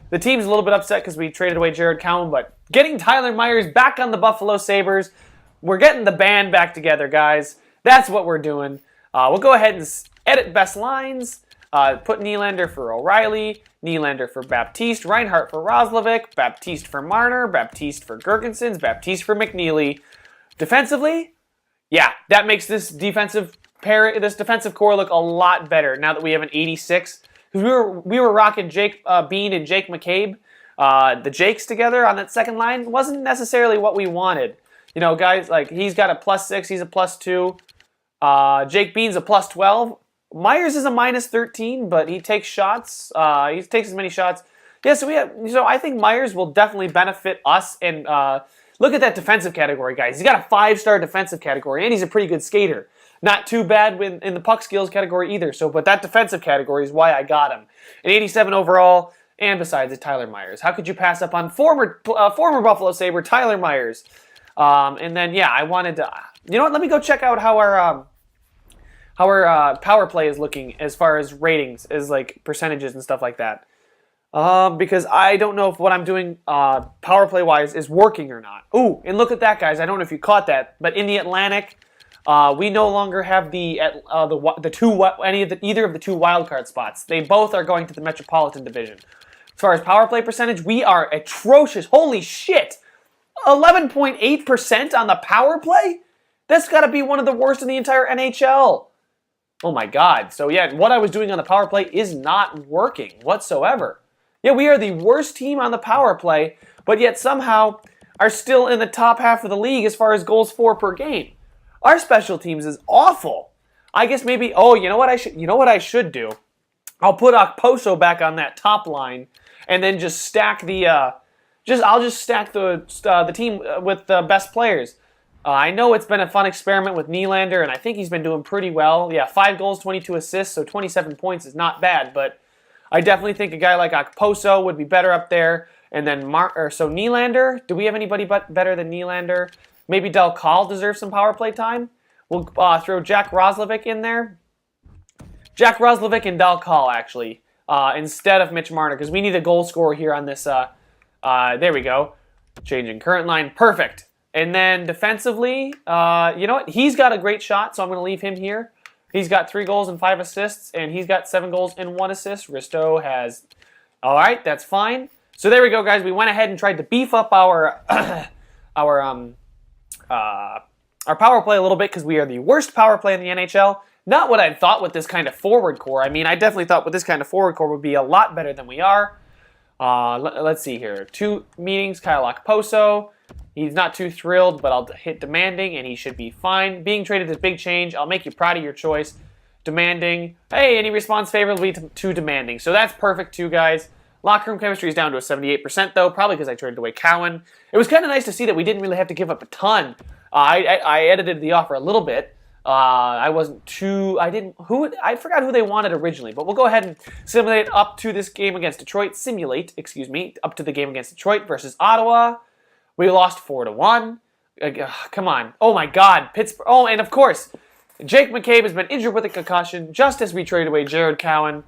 The team's a little bit upset because we traded away Jarrett Cowan, but getting Tyler Myers back on the Buffalo Sabres, we're getting the band back together, guys. That's what we're doing. We'll go ahead and edit best lines. Put Nylander for O'Reilly, Nylander for Baptiste, Reinhart for Roslovic, Baptiste for Marner, Baptiste for Girgensons, Baptiste for McNeely. Defensively, yeah, that makes this defensive core look a lot better now that we have an 86. Because we were rocking Jake Bean and Jake McCabe. The Jakes together on that second line wasn't necessarily what we wanted. You know, guys, like, he's got a +6, he's a +2. Jake Bean's a +12. Myers is a -13, but he takes shots. He takes as many shots. Yeah, so I think Myers will definitely benefit us. And look at that defensive category, guys. He's got a 5-star defensive category, and he's a pretty good skater. Not too bad in the puck skills category either. But that defensive category is why I got him. An 87 overall, and besides, it's Tyler Myers. How could you pass up on former Buffalo Sabre Tyler Myers? And then, yeah, I wanted to... You know what? Let me go check out how our power play is looking as far as ratings, as like percentages and stuff like that. Because I don't know if what I'm doing power play wise is working or not. Ooh, and look at that, guys. I don't know if you caught that, but in the Atlantic, we no longer have either of the two wild card spots. They both are going to the Metropolitan Division. As far as power play percentage, we are atrocious. Holy shit! 11.8% on the power play? That's got to be one of the worst in the entire NHL. Oh my God. So yeah, what I was doing on the power play is not working whatsoever. Yeah, we are the worst team on the power play, but yet somehow are still in the top half of the league as far as goals for per game. Our special teams is awful. I guess maybe, you know what I should do? I'll put Okposo back on that top line and then just stack I'll just stack the team with the best players. I know it's been a fun experiment with Nylander, and I think he's been doing pretty well. Yeah, 5 goals, 22 assists, so 27 points is not bad, but I definitely think a guy like Okposo would be better up there. And then Nylander, do we have anybody better than Nylander? Maybe Del Call deserves some power play time. We'll throw Jack Roslovic in there. Jack Roslovic and Del Call, actually, instead of Mitch Marner, because we need a goal scorer here on this. There we go. Changing current line. Perfect. And then defensively, you know what? He's got a great shot, so I'm going to leave him here. He's got 3 goals and 5 assists, and he's got 7 goals and 1 assist. Risto has... All right, that's fine. So there we go, guys. We went ahead and tried to beef up our our power play a little bit because we are the worst power play in the NHL. Not what I thought with this kind of forward core. I mean, I definitely thought with this kind of forward core would be a lot better than we are. Let's see here. 2 meetings, Kyle Okposo. He's not too thrilled, but I'll hit demanding, and he should be fine. Being traded is a big change. I'll make you proud of your choice. Demanding. Hey, any response favorably to demanding. So that's perfect, too, guys. Locker room chemistry is down to a 78%, though, probably because I traded away Cowan. It was kind of nice to see that we didn't really have to give up a ton. I edited the offer a little bit. I forgot who they wanted originally, but we'll go ahead and simulate up to this game against Detroit. Up to the game against Detroit versus Ottawa. We lost 4-1. Come on. Oh, my God. Pittsburgh. Oh, and of course, Jake McCabe has been injured with a concussion just as we traded away Jared Cowan.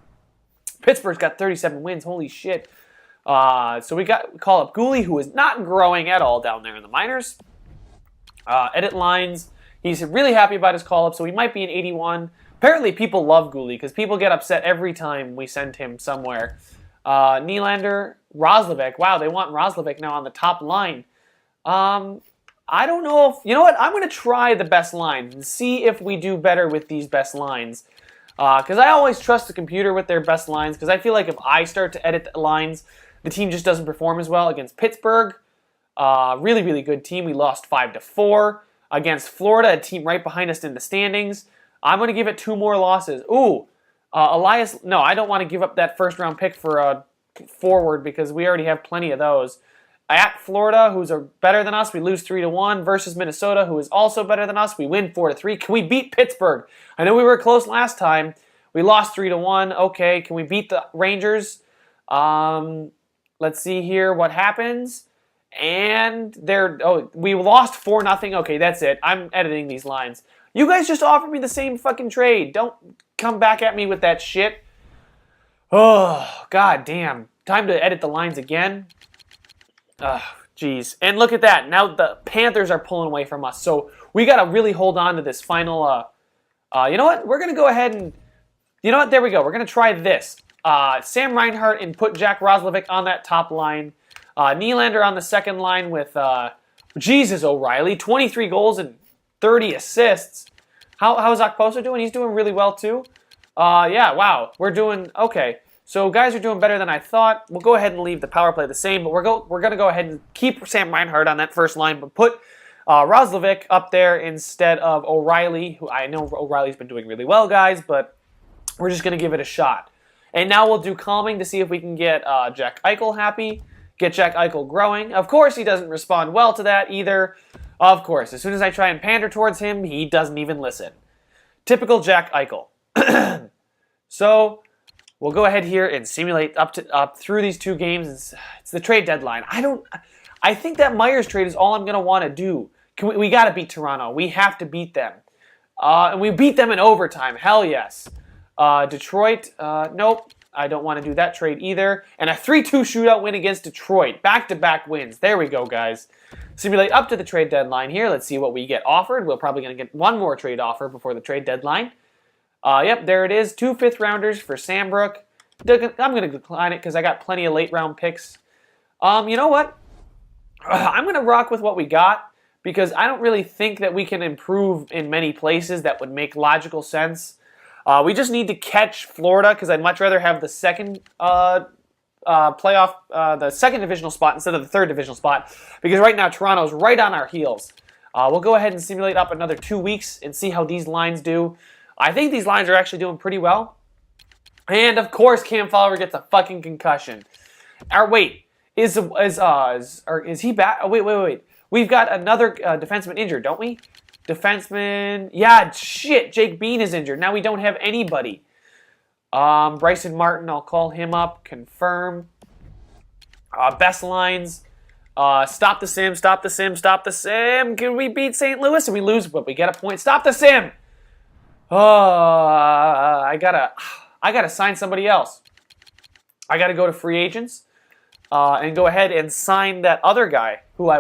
Pittsburgh's got 37 wins. Holy shit. So we call up Gooley, who is not growing at all down there in the minors. Edit lines. He's really happy about his call-up, so he might be an 81. Apparently people love Gooley because people get upset every time we send him somewhere. Nylander, Roslovic. Wow, they want Roslovic now on the top line. I don't know if... You know what? I'm going to try the best lines and see if we do better with these best lines. Because I always trust the computer with their best lines, because I feel like if I start to edit the lines, the team just doesn't perform as well. Against Pittsburgh, really, really good team. We lost 5-4. Against Florida, a team right behind us in the standings. I'm going to give it 2 more losses. Ooh, Elias... No, I don't want to give up that first-round pick for a forward because we already have plenty of those. At Florida, who's better than us, we lose 3-1. Versus Minnesota, who is also better than us, we win 4-3. Can we beat Pittsburgh? I know we were close last time. We lost 3-1. Okay, can we beat the Rangers? Let's see here what happens. And we lost 4-0. Okay, that's it. I'm editing these lines. You guys just offered me the same fucking trade. Don't come back at me with that shit. Oh, god damn. Time to edit the lines again. Jeez. And look at that. Now the Panthers are pulling away from us. So we got to really hold on to this final... you know what? We're going to go ahead and... You know what? There we go. We're going to try this. Sam Reinhart and put Jack Roslovic on that top line. Nylander on the second line with Jesus O'Reilly. 23 goals and 30 assists. How's Okposo doing? He's doing really well too. Yeah, wow. We're doing okay. So guys are doing better than I thought. We'll go ahead and leave the power play the same, but we're going to go ahead and keep Sam Reinhart on that first line, but put Roslovic up there instead of O'Reilly, who I know O'Reilly's been doing really well, guys, but we're just going to give it a shot. And now we'll do calming to see if we can get Jack Eichel happy, get Jack Eichel growing. Of course, he doesn't respond well to that either. Of course, as soon as I try and pander towards him, he doesn't even listen. Typical Jack Eichel. So... we'll go ahead here and simulate up through these 2 games. It's the trade deadline. I think that Myers trade is all I'm going to want to do. We got to beat Toronto. We have to beat them. And we beat them in overtime. Hell yes. Detroit, nope. I don't want to do that trade either. And a 3-2 shootout win against Detroit. Back-to-back wins. There we go, guys. Simulate up to the trade deadline here. Let's see what we get offered. We're probably going to get 1 more trade offer before the trade deadline. Yep, there it is. 2 fifth-rounders for Sambrook. I'm going to decline it because I got plenty of late-round picks. You know what? I'm going to rock with what we got because I don't really think that we can improve in many places that would make logical sense. We just need to catch Florida because I'd much rather have the second the second divisional spot instead of the third divisional spot because right now Toronto's right on our heels. We'll go ahead and simulate up another 2 weeks and see how these lines do. I think these lines are actually doing pretty well. And, of course, Cam Fowler gets a fucking concussion. Wait, is he back? Oh, wait. We've got another defenseman injured, don't we? Defenseman... Yeah, shit, Jake Bean is injured. Now we don't have anybody. Bryson Martin, I'll call him up. Confirm. Best lines. Stop the sim. Can we beat St. Louis? And we lose, but we get a point. Stop the sim! I gotta sign somebody else. I gotta go to free agents and go ahead and sign that other guy who I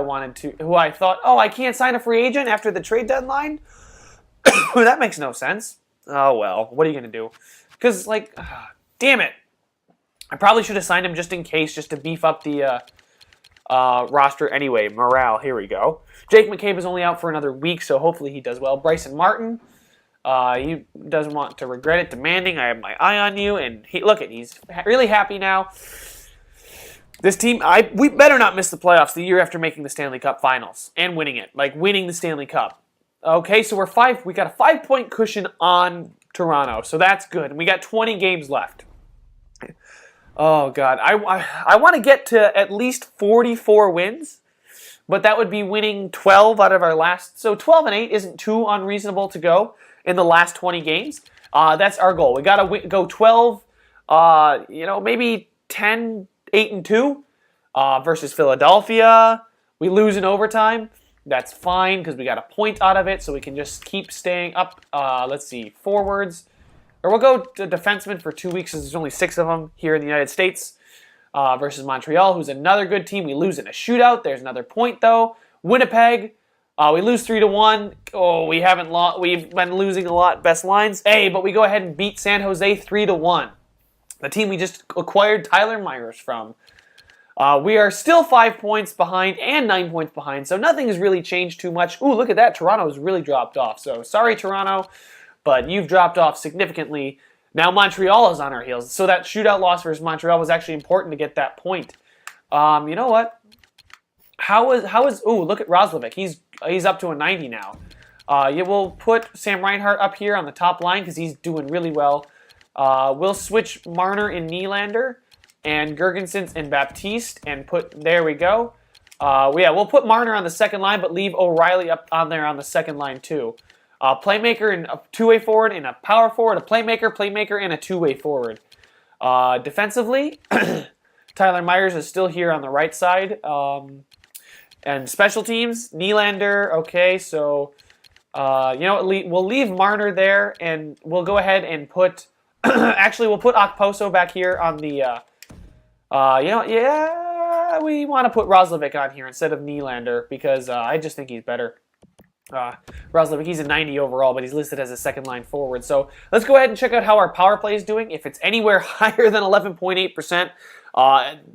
thought, I can't sign a free agent after the trade deadline? That makes no sense. Oh well, what are you gonna do? Because, damn it. I probably should have signed him just in case, just to beef up the roster. Anyway, morale, here we go. Jake McCabe is only out for another week, so hopefully he does well. Bryson Martin. He doesn't want to regret it. Demanding, I have my eye on you. And he's really happy now. This team, we better not miss the playoffs the year after making the Stanley Cup Finals and winning it, winning the Stanley Cup. Okay, so we got a 5-point cushion on Toronto, so that's good. And we got 20 games left. Oh God, I want to get to at least 44 wins, but that would be winning 12 out of our last. So 12-8 isn't too unreasonable to go in the last 20 games. That's our goal. We got to go 12, maybe 10-8-2 versus Philadelphia. We lose in overtime. That's fine because we got a point out of it, so we can just keep staying up. Let's see, forwards. Or we'll go to defensemen for 2 weeks because there's only 6 of them here in the United States. versus Montreal, who's another good team. We lose in a shootout. There's another point, though. Winnipeg, we lose 3-1. Oh, we haven't lost. We've been losing a lot. Best lines. Hey, but we go ahead and beat San Jose 3-1. The team we just acquired Tyler Myers from. We are still 5 points behind and 9 points behind, so nothing has really changed too much. Ooh, look at that. Toronto's really dropped off. So sorry, Toronto, but you've dropped off significantly. Now Montreal is on our heels. So that shootout loss versus Montreal was actually important to get that point. You know what? How is? Ooh, look at Roslovic. He's up to a 90 now. Yeah, we'll put Sam Reinhart up here on the top line because he's doing really well. We'll switch Marner and Nylander and Gergensen and Baptiste and there we go. Yeah, we'll put Marner on the second line, but leave O'Reilly up on there on the second line too. Playmaker and a two-way forward and a power forward, a playmaker, and a two-way forward. Defensively, Tyler Myers is still here on the right side. And special teams, Nylander, okay, so, we'll leave Marner there, and we'll go ahead and put, actually, we'll put Okposo back here on the, we want to put Roslovic on here instead of Nylander, because I just think he's better. Roslovic, he's a 90 overall, but he's listed as a second-line forward. So let's go ahead and check out how our power play is doing. If it's anywhere higher than 11.8%,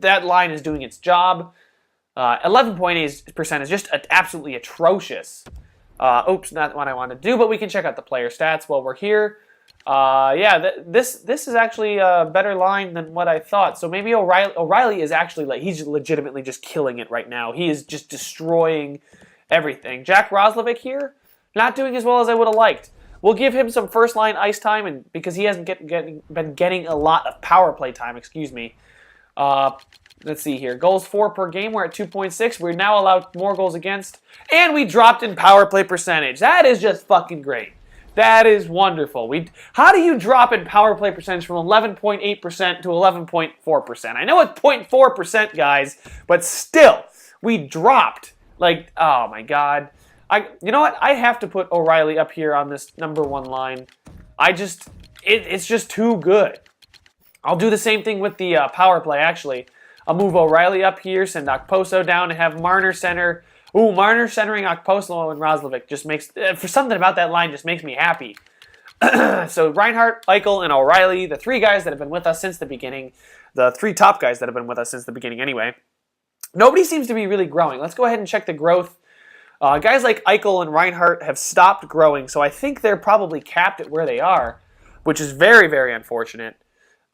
that line is doing its job. 11.8% is just absolutely atrocious. Oops, not what I want to do, but we can check out the player stats while we're here. This is actually a better line than what I thought. So maybe O'Reilly is actually, he's legitimately just killing it right now. He is just destroying everything. Jack Roslovic here, not doing as well as I would have liked. We'll give him some first-line ice time, and because he hasn't been getting a lot of power play time, excuse me. Let's see here. Goals for per game, we're at 2.6. We're now allowed more goals against. And we dropped in power play percentage. That is just fucking great. That is wonderful. How do you drop in power play percentage from 11.8% to 11.4%? I know it's 0.4%, guys, but still, we dropped. Oh my God. You know what? I have to put O'Reilly up here on this number one line. It's just too good. I'll do the same thing with the power play, actually. I'll move O'Reilly up here, send Okposo down, and have Marner center. Ooh, Marner centering Okposo and Roslovic just makes, for something about that line, just makes me happy. So Reinhart, Eichel, and O'Reilly, the three guys that have been with us since the beginning, the three top guys that have been with us since the beginning anyway. Nobody seems to be really growing. Let's go ahead and check the growth. Guys like Eichel and Reinhart have stopped growing, so I think they're probably capped at where they are, which is very, very unfortunate.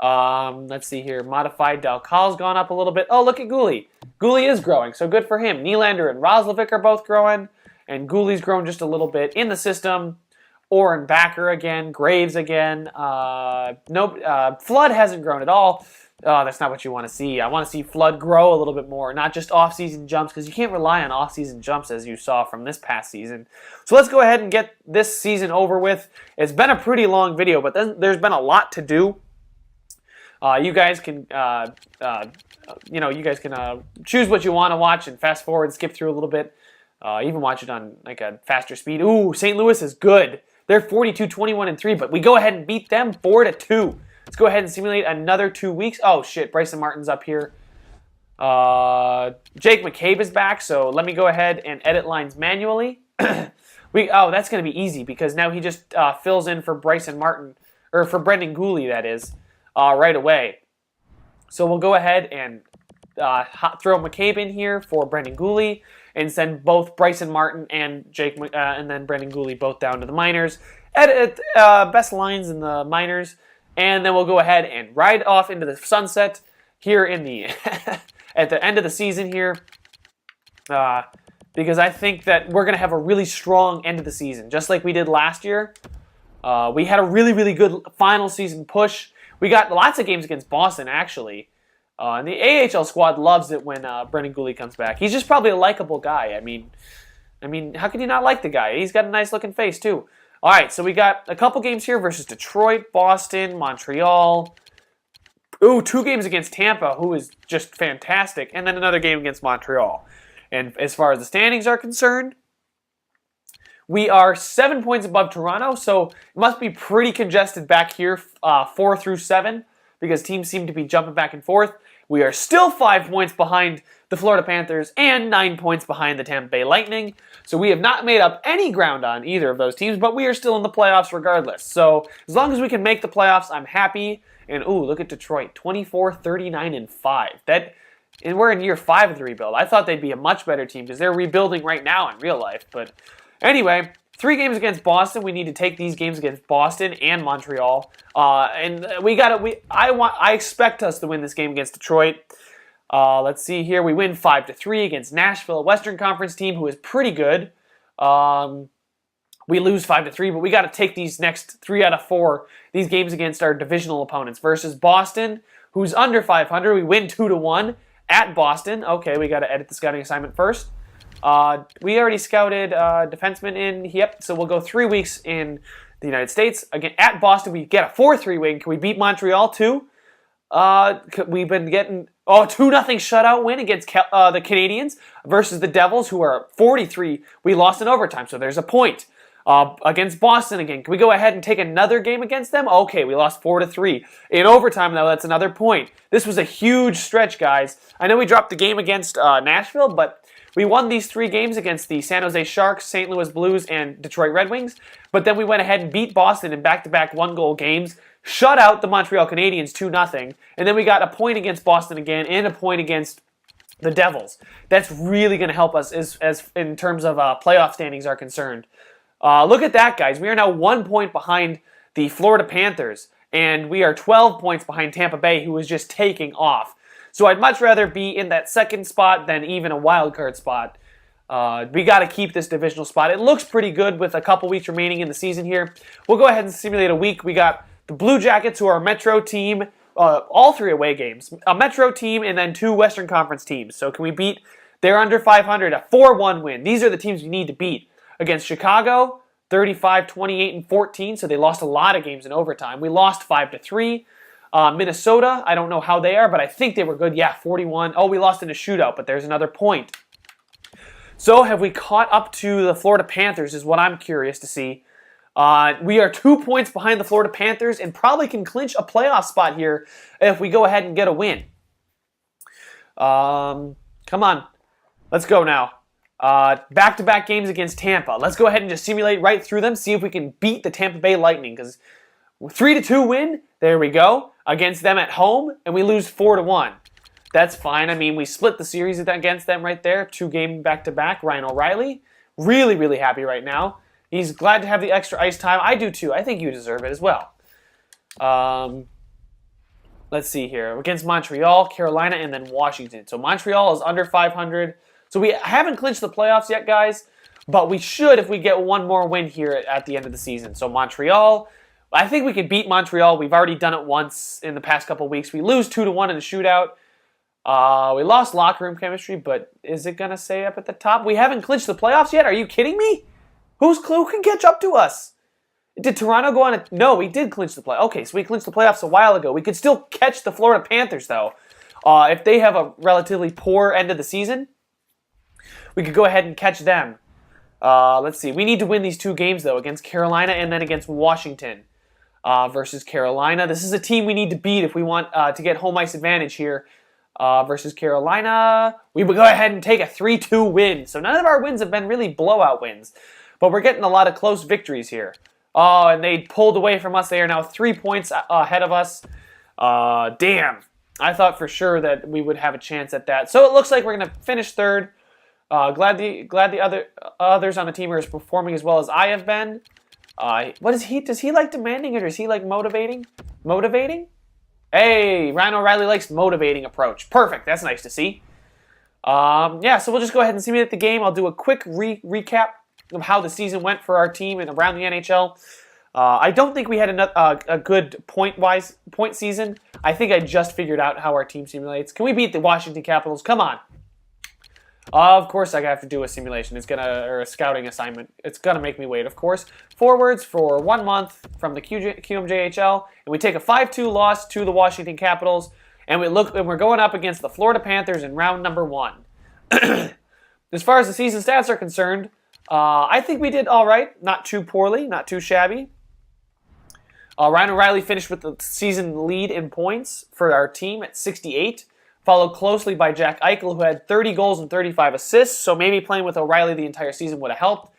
Let's see here. Modified Dalcal's gone up a little bit. Oh, look at Gouli. Gouli is growing, so good for him. Nylander and Roslovic are both growing, and Gouli's grown just a little bit in the system. Oren Backer again. Graves again. Flood hasn't grown at all. Oh, that's not what you want to see. I want to see Flood grow a little bit more, not just off-season jumps, because you can't rely on off-season jumps as you saw from this past season. So let's go ahead and get this season over with. It's been a pretty long video, but there's been a lot to do. You guys can, choose what you want to watch and fast forward, skip through a little bit. Even watch it on a faster speed. Ooh, St. Louis is good. They're 42-21-3, but we go ahead and beat them 4-2. Let's go ahead and simulate another 2 weeks. Oh shit, Bryson Martin's up here. Jake McCabe is back, so let me go ahead and edit lines manually. That's going to be easy because now he just fills in for Bryson Martin, or for Brendan Gouli, that is. Right away. So we'll go ahead and throw McCabe in here for Brendan Gouli and send both Bryson Martin and and then Brendan Gouli both down to the minors. Edit best lines in the minors, and then we'll go ahead and ride off into the sunset here in the at the end of the season here. Because I think that we're going to have a really strong end of the season, just like we did last year. We had a really, really good final season push. We got lots of games against Boston, actually. And the AHL squad loves it when Brendan Gouli comes back. He's just probably a likable guy. I mean, how could you not like the guy? He's got a nice-looking face, too. All right, so we got a couple games here versus Detroit, Boston, Montreal. Ooh, 2 games against Tampa, who is just fantastic. And then another game against Montreal. And as far as the standings are concerned, we are 7 points above Toronto, so it must be pretty congested back here, 4 through 7. because teams seem to be jumping back and forth. We are still 5 points behind the Florida Panthers and 9 points behind the Tampa Bay Lightning. So we have not made up any ground on either of those teams, but we are still in the playoffs regardless. So as long as we can make the playoffs, I'm happy. And ooh, look at Detroit, 24, 39, and 5. And we're in year 5 of the rebuild. I thought they'd be a much better team because they're rebuilding right now in real life. But anyway, 3 games against Boston. We need to take these games against Boston and Montreal. And I expect us to win this game against Detroit. Let's see here. We win 5-3 against Nashville, a Western Conference team who is pretty good. We lose 5-3, but we got to take these next 3 out of 4 these games against our divisional opponents versus Boston, who's under 500. We win 2-1 at Boston. Okay, we got to edit the scouting assignment first. We already scouted defensemen in. Yep, so we'll go 3 weeks in the United States. Again, at Boston, we get a 4-3 win. Can we beat Montreal too? We've been getting 2-0 shutout win against the Canadiens versus the Devils, who are 43. We lost in overtime, so there's a point. Against Boston again. Can we go ahead and take another game against them? Okay, we lost 4-3. In overtime, though, that's another point. This was a huge stretch, guys. I know we dropped the game against Nashville, but we won these 3 games against the San Jose Sharks, St. Louis Blues, and Detroit Red Wings. But then we went ahead and beat Boston in back-to-back 1-goal games, shut out the Montreal Canadiens 2-0, and then we got a point against Boston again and a point against the Devils. That's really going to help us as in terms of playoff standings are concerned. Look at that, guys. We are now 1 point behind the Florida Panthers, and we are 12 points behind Tampa Bay, who is just taking off. So I'd much rather be in that second spot than even a wild card spot. We got to keep this divisional spot. It looks pretty good with a couple weeks remaining in the season here. We'll go ahead and simulate a week. We got the Blue Jackets, who are a Metro team, all 3 away games. A Metro team and then 2 Western Conference teams. So can we beat? They're under 500, a 4-1 win. These are the teams we need to beat. Against Chicago, 35, 28, and 14, so they lost a lot of games in overtime. We lost 5-3. Minnesota, I don't know how they are, but I think they were good. Yeah, 41. Oh, we lost in a shootout, but there's another point. So have we caught up to the Florida Panthers is what I'm curious to see. We are 2 points behind the Florida Panthers and probably can clinch a playoff spot here if we go ahead and get a win. Come on. Let's go now. Back-to-back games against Tampa. Let's go ahead and just simulate right through them, see if we can beat the Tampa Bay Lightning, because 3-2 win, there we go, against them at home, and we lose 4-1. That's fine. I mean, we split the series against them right there, 2-game back-to-back. Ryan O'Reilly, really, really happy right now. He's glad to have the extra ice time. I do too. I think you deserve it as well. Let's see here. Against Montreal, Carolina, and then Washington. So Montreal is under 500. So we haven't clinched the playoffs yet, guys, but we should if we get one more win here at the end of the season. So Montreal, I think we can beat Montreal. We've already done it once in the past couple weeks. We lose 2-1 in a shootout. We lost locker room chemistry, but is it going to say up at the top? We haven't clinched the playoffs yet? Are you kidding me? Who can catch up to us? Did Toronto go on a... No, we did clinch the playoffs. Okay, so we clinched the playoffs a while ago. We could still catch the Florida Panthers, though. If they have a relatively poor end of the season, we could go ahead and catch them. Let's see. We need to win these 2 games, though, against Carolina and then against Washington versus Carolina. This is a team we need to beat if we want to get home ice advantage here versus Carolina. We would go ahead and take a 3-2 win. So none of our wins have been really blowout wins, but we're getting a lot of close victories here. Oh, and they pulled away from us. They are now 3 points ahead of us. Damn. I thought for sure that we would have a chance at that. So it looks like we're going to finish 3rd. Glad the others on the team are performing as well as I have been. What is he? Does he like demanding or does he like motivating? Motivating? Hey, Ryan O'Reilly likes motivating approach. Perfect. That's nice to see. Yeah, so we'll just go ahead and simulate the game. I'll do a quick recap of how the season went for our team and around the NHL. I don't think we had a good point season. I think I just figured out how our team simulates. Can we beat the Washington Capitals? Come on. Of course I have to do a simulation. Or a scouting assignment. It's gonna make me wait, of course. Forwards for 1 month from the QMJHL, and we take a 5-2 loss to the Washington Capitals, and we're going up against the Florida Panthers in round number 1. As far as the season stats are concerned, I think we did all right. Not too poorly, not too shabby. Ryan O'Reilly finished with the season lead in points for our team at 68, followed closely by Jack Eichel, who had 30 goals and 35 assists, so maybe playing with O'Reilly the entire season would have helped.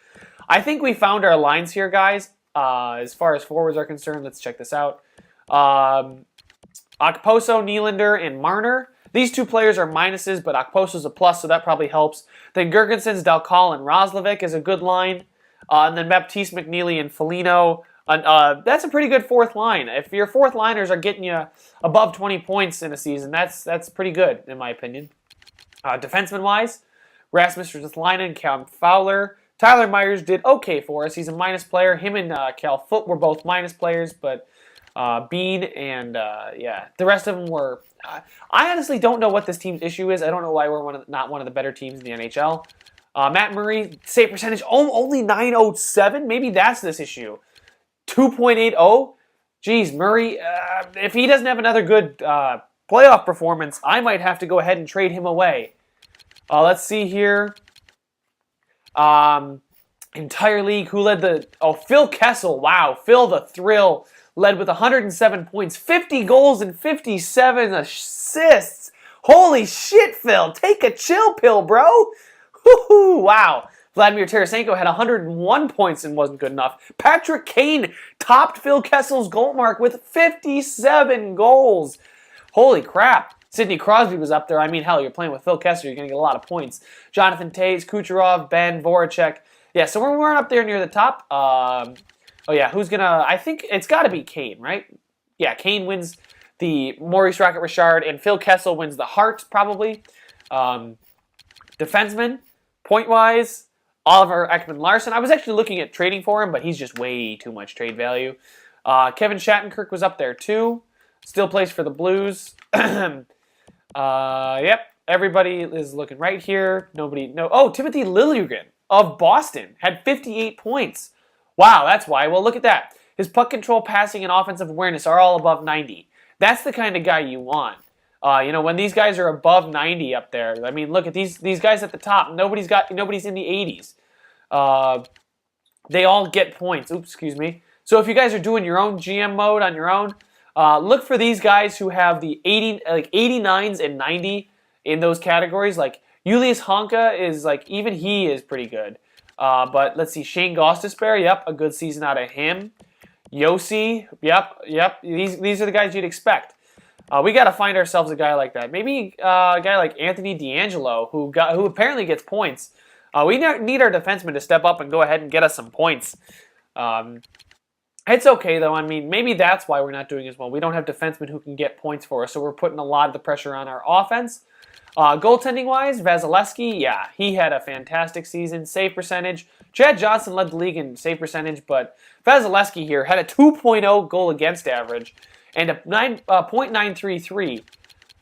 I think we found our lines here, guys. As far as forwards are concerned, let's check this out. Okposo, Nylander, and Marner. These two players are minuses, but Okposo's a plus, so that probably helps. Then Girgensons, Dalcal, and Roslovic is a good line. And then Baptiste, McNeely, and Foligno. That's a pretty good fourth line. If your fourth liners are getting you above 20 points in a season, that's pretty good, in my opinion. Defenseman-wise, Rasmus Ristolainen, Cam Fowler. Tyler Myers did okay for us. He's a minus player. Him and Cal Foote were both minus players, but Bean and, the rest of them were... I honestly don't know what this team's issue is. I don't know why we're not one of the better teams in the NHL. Matt Murray, save percentage, only .907? Maybe that's this issue. 2.80? Geez, Murray, if he doesn't have another good playoff performance, I might have to go ahead and trade him away. Let's see here. Entire league, who led the... Oh, Phil Kessel. Wow, Phil the Thrill led with 107 points, 50 goals, and 57 assists. Holy shit, Phil. Take a chill pill, bro. Woo-hoo, wow. Vladimir Tarasenko had 101 points and wasn't good enough. Patrick Kane topped Phil Kessel's goal mark with 57 goals. Holy crap. Sidney Crosby was up there. I mean, hell, you're playing with Phil Kessel, you're going to get a lot of points. Jonathan Toews, Kucherov, Ben, Voracek. Yeah, so we weren't up there near the top. Oh, yeah, who's going to... I think it's got to be Kane, right? Yeah, Kane wins the Maurice Rocket Richard, and Phil Kessel wins the Hart, probably. Defenseman, point-wise, Oliver Ekman-Larsson. I was actually looking at trading for him, but he's just way too much trade value. Kevin Shattenkirk was up there, too. Still plays for the Blues. Yep, everybody is looking right here. Oh, Timothy Liljegren of Boston had 58 points. Wow, that's why. Well, look at that. His puck control, passing, and offensive awareness are all above 90. That's the kind of guy you want. When these guys are above 90 up there, I mean, look at these guys at the top. Nobody's in the 80s. They all get points. Oops, excuse me. So if you guys are doing your own GM mode on your own, look for these guys who have the 89s and 90 in those categories. Like Julius Honka is even he is pretty good. But let's see, Shane Gostisbehere, yep, a good season out of him. Yossi, yep. These are the guys you'd expect. We got to find ourselves a guy like that. Maybe a guy like Anthony D'Angelo, who apparently gets points. We need our defenseman to step up and go ahead and get us some points. It's okay, though. I mean, maybe that's why we're not doing as well. We don't have defensemen who can get points for us, so we're putting a lot of the pressure on our offense. Goaltending-wise, Vasilevsky, yeah, he had a fantastic season. Save percentage. Chad Johnson led the league in save percentage, but Vasilevsky here had a 2.0 goal against average and a .933.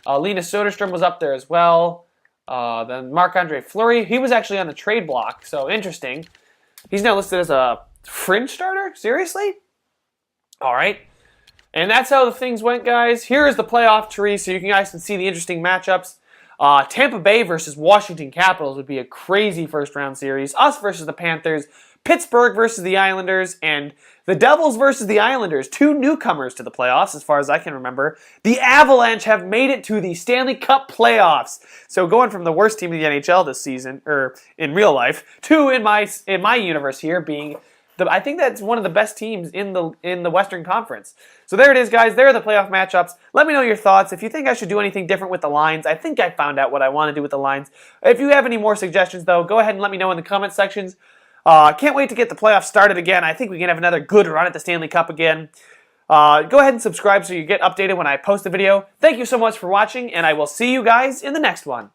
Linus Soderstrom was up there as well. Then Marc-Andre Fleury, he was actually on the trade block, so interesting. He's now listed as a fringe starter? Seriously? All right. And that's how the things went, guys. Here is the playoff tree so you guys can see the interesting matchups. Tampa Bay versus Washington Capitals would be a crazy first-round series. Us versus the Panthers. Pittsburgh versus the Islanders. And the Devils versus the Islanders. Two newcomers to the playoffs, as far as I can remember. The Avalanche have made it to the Stanley Cup playoffs. So going from the worst team in the NHL this season, or in real life, to in my universe here being... I think that's one of the best teams in the Western Conference. So there it is, guys. There are the playoff matchups. Let me know your thoughts. If you think I should do anything different with the lines, I think I found out what I want to do with the lines. If you have any more suggestions, though, go ahead and let me know in the comment sections. Can't wait to get the playoffs started again. I think we can have another good run at the Stanley Cup again. Go ahead and subscribe so you get updated when I post a video. Thank you so much for watching, and I will see you guys in the next one.